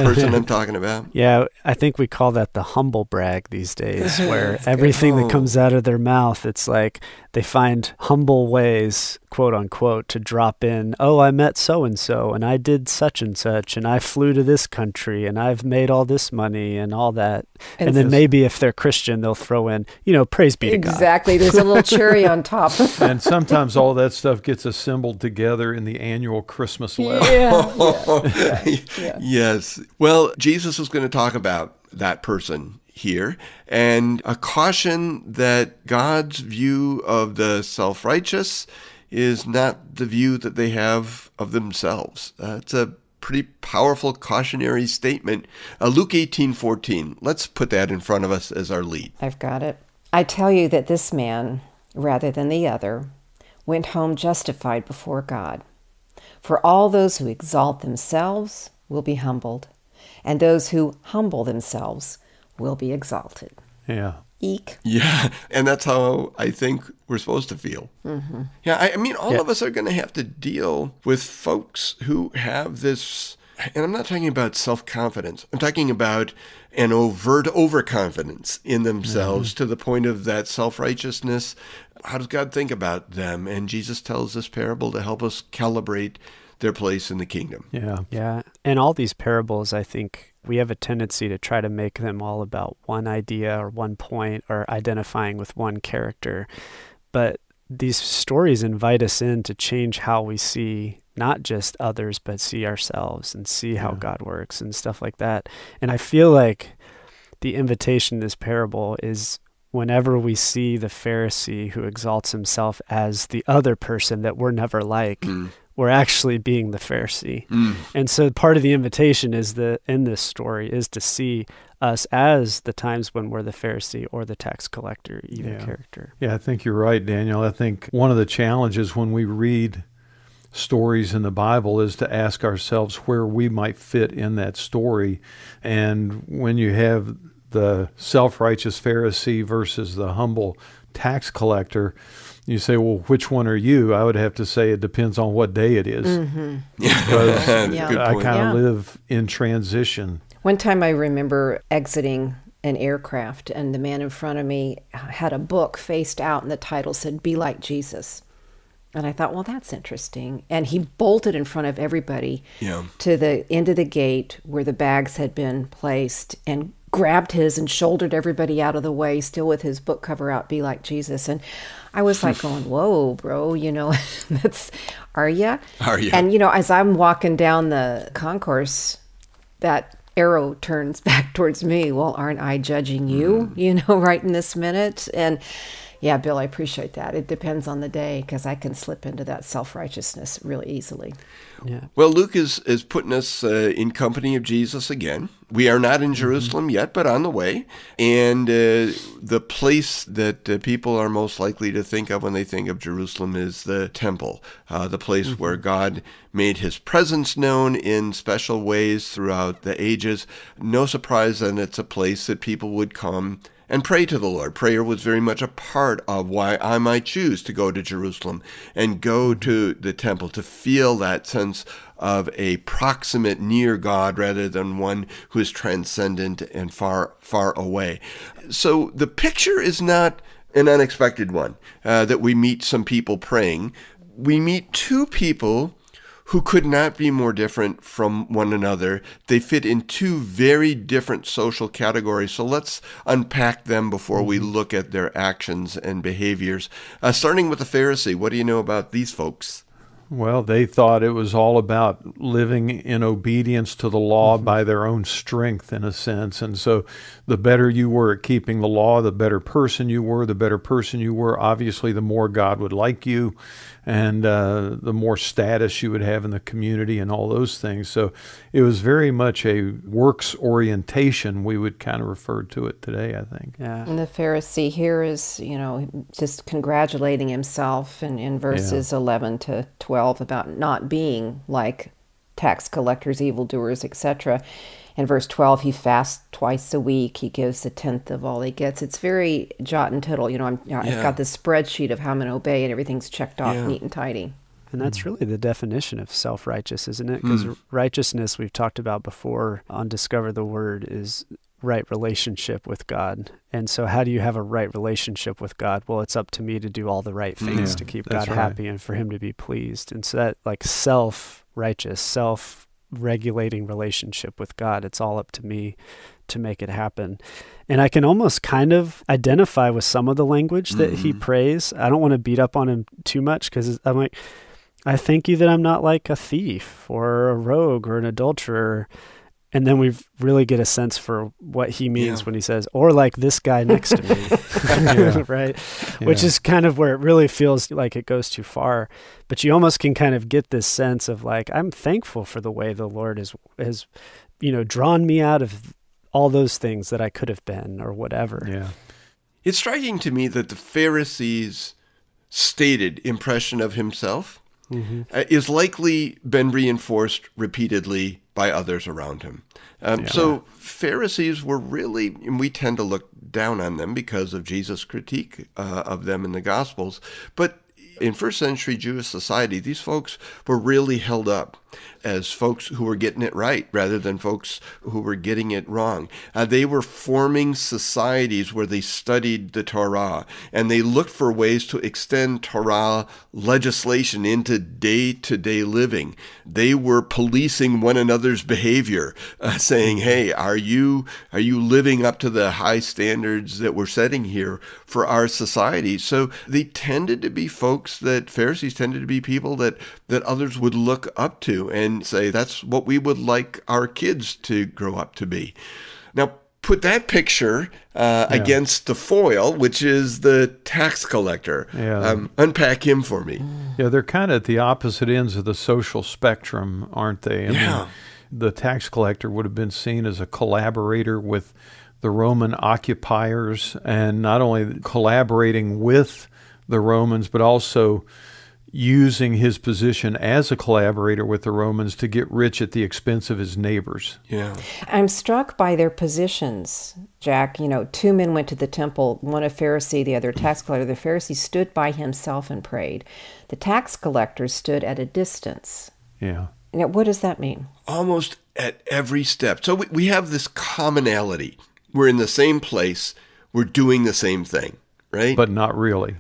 S2: person I'm talking about?
S5: Yeah, I think we call that the humble brag these days, where everything that comes out of their mouth, it's like they find humble ways, quote unquote, to drop in, oh, I met so-and-so, and I did such and such, and I flew to this country, and I've made all this money, and all that. And then maybe if they're Christian, they'll throw in, praise be to God.
S4: Exactly. There's a little cherry on top.
S3: And sometimes all that stuff gets assembled together in the annual Christmas letter.
S2: Yes. Well, Jesus is going to talk about that person here, and a caution that God's view of the self-righteous is not the view that they have of themselves. It's a pretty powerful cautionary statement. Luke 18:14. Let's put that in front of us as our lead.
S4: I've got it. I tell you that this man, rather than the other, went home justified before God. For all those who exalt themselves will be humbled, and those who humble themselves will be exalted.
S3: Yeah.
S4: Eek.
S2: Yeah, and that's how I think we're supposed to feel. Yeah, I mean, all of us are going to have to deal with folks who have this, and I'm not talking about self-confidence. I'm talking about an overt overconfidence in themselves to the point of that self-righteousness. How does God think about them? And Jesus tells this parable to help us calibrate their place in the kingdom.
S3: Yeah.
S5: Yeah. And all these parables, I think we have a tendency to try to make them all about one idea or one point or identifying with one character. But these stories invite us in to change how we see not just others, but see ourselves and see how God works and stuff like that. And I feel like the invitation in this parable is whenever we see the Pharisee who exalts himself as the other person that we're never like, we're actually being the Pharisee. And so part of the invitation is in this story is to see us as the times when we're the Pharisee or the tax collector, either character.
S3: Yeah, I think you're right, Daniel. I think one of the challenges when we read stories in the Bible is to ask ourselves where we might fit in that story. And when you have the self-righteous Pharisee versus the humble tax collector, you say, well, which one are you? I would have to say it depends on what day it is. Because I kind of live in transition.
S4: One time I remember exiting an aircraft, and the man in front of me had a book faced out, and the title said, "Be Like Jesus." And I thought, well, that's interesting. And he bolted in front of everybody to the end of the gate where the bags had been placed and grabbed his and shouldered everybody out of the way, still with his book cover out, "Be Like Jesus." And I was like going, whoa, bro, are you?
S2: Are you?
S4: And, as I'm walking down the concourse, that arrow turns back towards me. Well, aren't I judging you, right in this minute? And yeah, Bill, I appreciate that. It depends on the day, because I can slip into that self-righteousness really easily.
S5: Yeah.
S2: Well, Luke is putting us in company of Jesus again. We are not in Jerusalem yet, but on the way. And the place that people are most likely to think of when they think of Jerusalem is the temple, the place where God made his presence known in special ways throughout the ages. No surprise then it's a place that people would come and pray to the Lord. Prayer was very much a part of why I might choose to go to Jerusalem and go to the temple, to feel that sense of a proximate near God rather than one who is transcendent and far, far away. So the picture is not an unexpected one, that we meet some people praying. We meet two people who could not be more different from one another. They fit in two very different social categories. So let's unpack them before we look at their actions and behaviors. Starting with the Pharisee, what do you know about these folks?
S3: Well, they thought it was all about living in obedience to the law by their own strength, in a sense. And so the better you were at keeping the law, the better person you were. The better person you were, obviously, the more God would like you, and the more status you would have in the community and all those things. So it was very much a works orientation, we would kind of refer to it today, I think.
S5: Yeah.
S4: And the Pharisee here is, just congratulating himself in verses 11 to 12 about not being like tax collectors, evildoers, etc. In verse 12, he fasts twice a week. He gives a tenth of all he gets. It's very jot and tittle. I've got this spreadsheet of how I'm going to obey, and everything's checked off neat and tidy.
S5: And that's really the definition of self-righteous, isn't it? Because righteousness, we've talked about before on Discover the Word, is right relationship with God. And so how do you have a right relationship with God? Well, it's up to me to do all the right things to keep God happy and for him to be pleased. And so that self-righteous, self-regulating relationship with God, it's all up to me to make it happen. And I can almost kind of identify with some of the language that he prays. I don't want to beat up on him too much, because I'm like, I thank you that I'm not like a thief or a rogue or an adulterer. And then we really get a sense for what he means when he says, or like this guy next to me, right? Yeah. Which is kind of where it really feels like it goes too far. But you almost can kind of get this sense of like, I'm thankful for the way the Lord has drawn me out of all those things that I could have been or whatever.
S3: Yeah.
S2: It's striking to me that the Pharisees' stated impression of himself is likely been reinforced repeatedly by others around him. So Pharisees were really, and we tend to look down on them because of Jesus' critique of them in the Gospels, but in first century Jewish society, these folks were really held up as folks who were getting it right rather than folks who were getting it wrong. They were forming societies where they studied the Torah, and they looked for ways to extend Torah legislation into day-to-day living. They were policing one another's behavior, saying, hey, are you living up to the high standards that we're setting here for our society? So they tended to be folks that Pharisees tended to be people that others would look up to and say, that's what we would like our kids to grow up to be. Now, put that picture against the foil, which is the tax collector. Unpack him for me.
S3: Yeah, they're kind of at the opposite ends of the social spectrum, aren't they? I mean, the tax collector would have been seen as a collaborator with the Roman occupiers, and not only collaborating with the Romans, but also using his position as a collaborator with the Romans to get rich at the expense of his neighbors.
S2: Yeah.
S4: I'm struck by their positions, Jack. You know, two men went to the temple, one a Pharisee, the other a tax collector. The Pharisee stood by himself and prayed. The tax collector stood at a distance.
S3: Yeah.
S4: Now, what does that mean?
S2: Almost at every step. So we have this commonality. We're in the same place. We're doing the same thing. Right?
S3: But not really.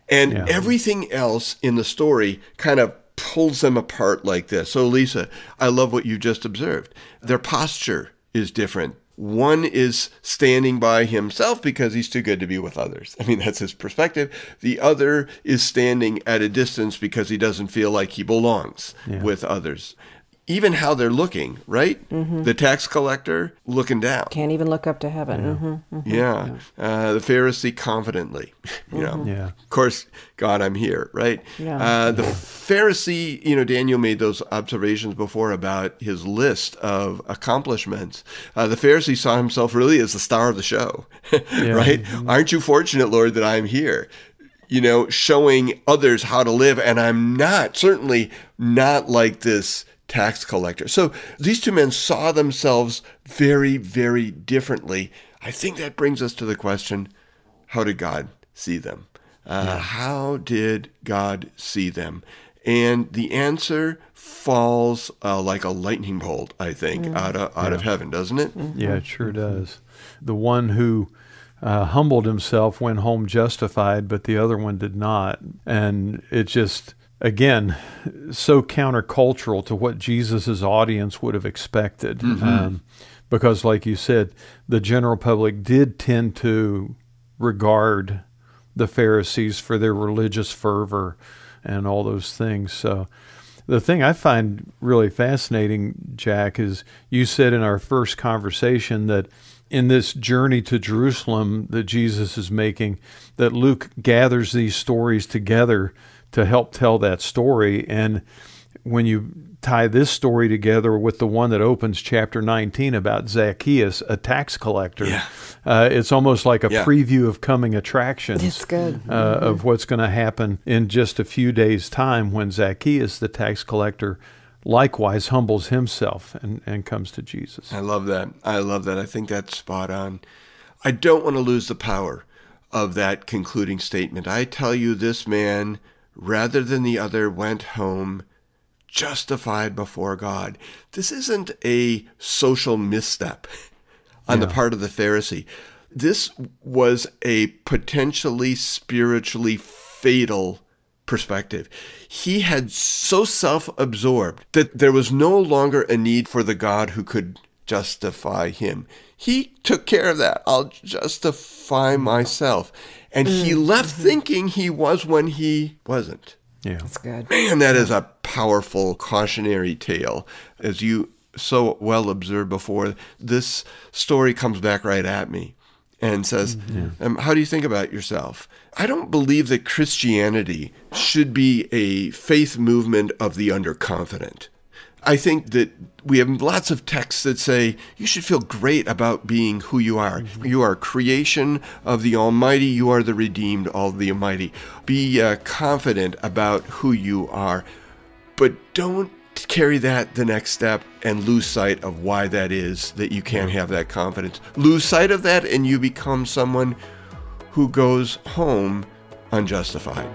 S2: And everything else in the story kind of pulls them apart like this. So, Lisa, I love what you just observed. Their posture is different. One is standing by himself because he's too good to be with others. I mean, that's his perspective. The other is standing at a distance because he doesn't feel like he belongs with others. Even how they're looking, right? Mm-hmm. The tax collector looking down.
S4: Can't even look up to heaven.
S2: The Pharisee confidently, Of course, God, I'm here, right? The Pharisee, Daniel made those observations before about his list of accomplishments. The Pharisee saw himself really as the star of the show, right? Mm-hmm. Aren't you fortunate, Lord, that I'm here? Showing others how to live, and I'm certainly not like this tax collector. So these two men saw themselves very, very differently. I think that brings us to the question, how did God see them? How did God see them? And the answer falls like a lightning bolt, I think, out of heaven, doesn't it?
S4: Mm-hmm.
S3: Yeah, it sure does. The one who humbled himself went home justified, but the other one did not. And it just, again, so countercultural to what Jesus's audience would have expected. Mm-hmm. Because, like you said, the general public did tend to regard the Pharisees for their religious fervor and all those things. So the thing I find really fascinating, Jack, is you said in our first conversation that in this journey to Jerusalem that Jesus is making, that Luke gathers these stories together to help tell that story. And when you tie this story together with the one that opens chapter 19 about Zacchaeus, a tax collector, it's almost like a preview of coming attractions.
S4: It's good.
S3: Of what's going to happen in just a few days' time when Zacchaeus, the tax collector, likewise humbles himself and comes to Jesus.
S2: I love that. I think that's spot on. I don't want to lose the power of that concluding statement. I tell you, this man, rather than the other, went home justified before God. This isn't a social misstep on the part of the Pharisee. This was a potentially spiritually fatal perspective. He had so self-absorbed that there was no longer a need for the God who could justify him. He took care of that. I'll justify myself. And he left thinking he was when he wasn't.
S3: Yeah,
S4: that's good.
S2: Man, that is a powerful cautionary tale. As you so well observed before, this story comes back right at me and says, how do you think about yourself? I don't believe that Christianity should be a faith movement of the underconfident. I think that we have lots of texts that say you should feel great about being who you are. Mm-hmm. You are a creation of the Almighty. You are the redeemed of the Almighty. Be confident about who you are, but don't carry that the next step and lose sight of why that is that you can't have that confidence. Lose sight of that and you become someone who goes home unjustified.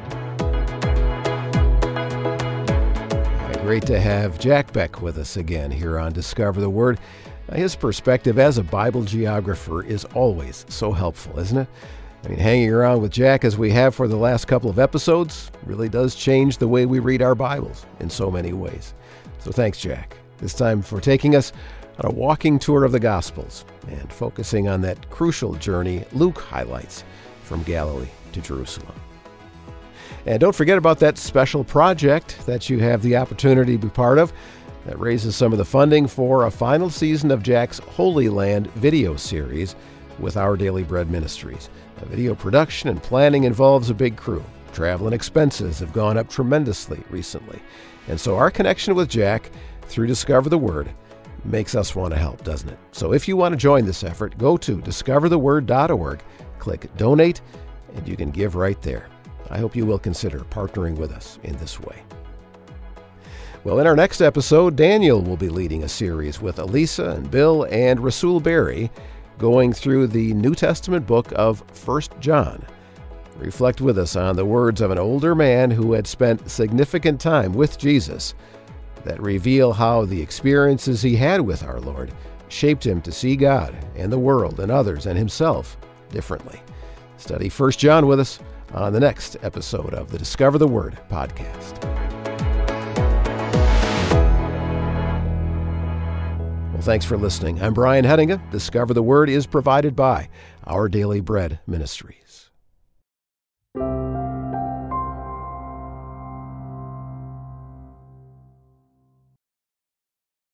S1: Great to have Jack Beck with us again here on Discover the Word. His perspective as a Bible geographer is always so helpful, isn't it? I mean, hanging around with Jack as we have for the last couple of episodes really does change the way we read our Bibles in so many ways. So thanks, Jack. This time for taking us on a walking tour of the Gospels and focusing on that crucial journey Luke highlights from Galilee to Jerusalem. And don't forget about that special project that you have the opportunity to be part of that raises some of the funding for a final season of Jack's Holy Land video series with Our Daily Bread Ministries. The video production and planning involves a big crew. Travel and expenses have gone up tremendously recently. And so our connection with Jack through Discover the Word makes us want to help, doesn't it? So if you want to join this effort, go to discovertheword.org, click Donate, and you can give right there. I hope you will consider partnering with us in this way. Well, in our next episode, Daniel will be leading a series with Elisa and Bill and Rasul Berry going through the New Testament book of 1 John. Reflect with us on the words of an older man who had spent significant time with Jesus that reveal how the experiences he had with our Lord shaped him to see God and the world and others and himself differently. Study 1 John with us on the next episode of the Discover the Word podcast. Well, thanks for listening. I'm Brian Hettinga. Discover the Word is provided by Our Daily Bread Ministries.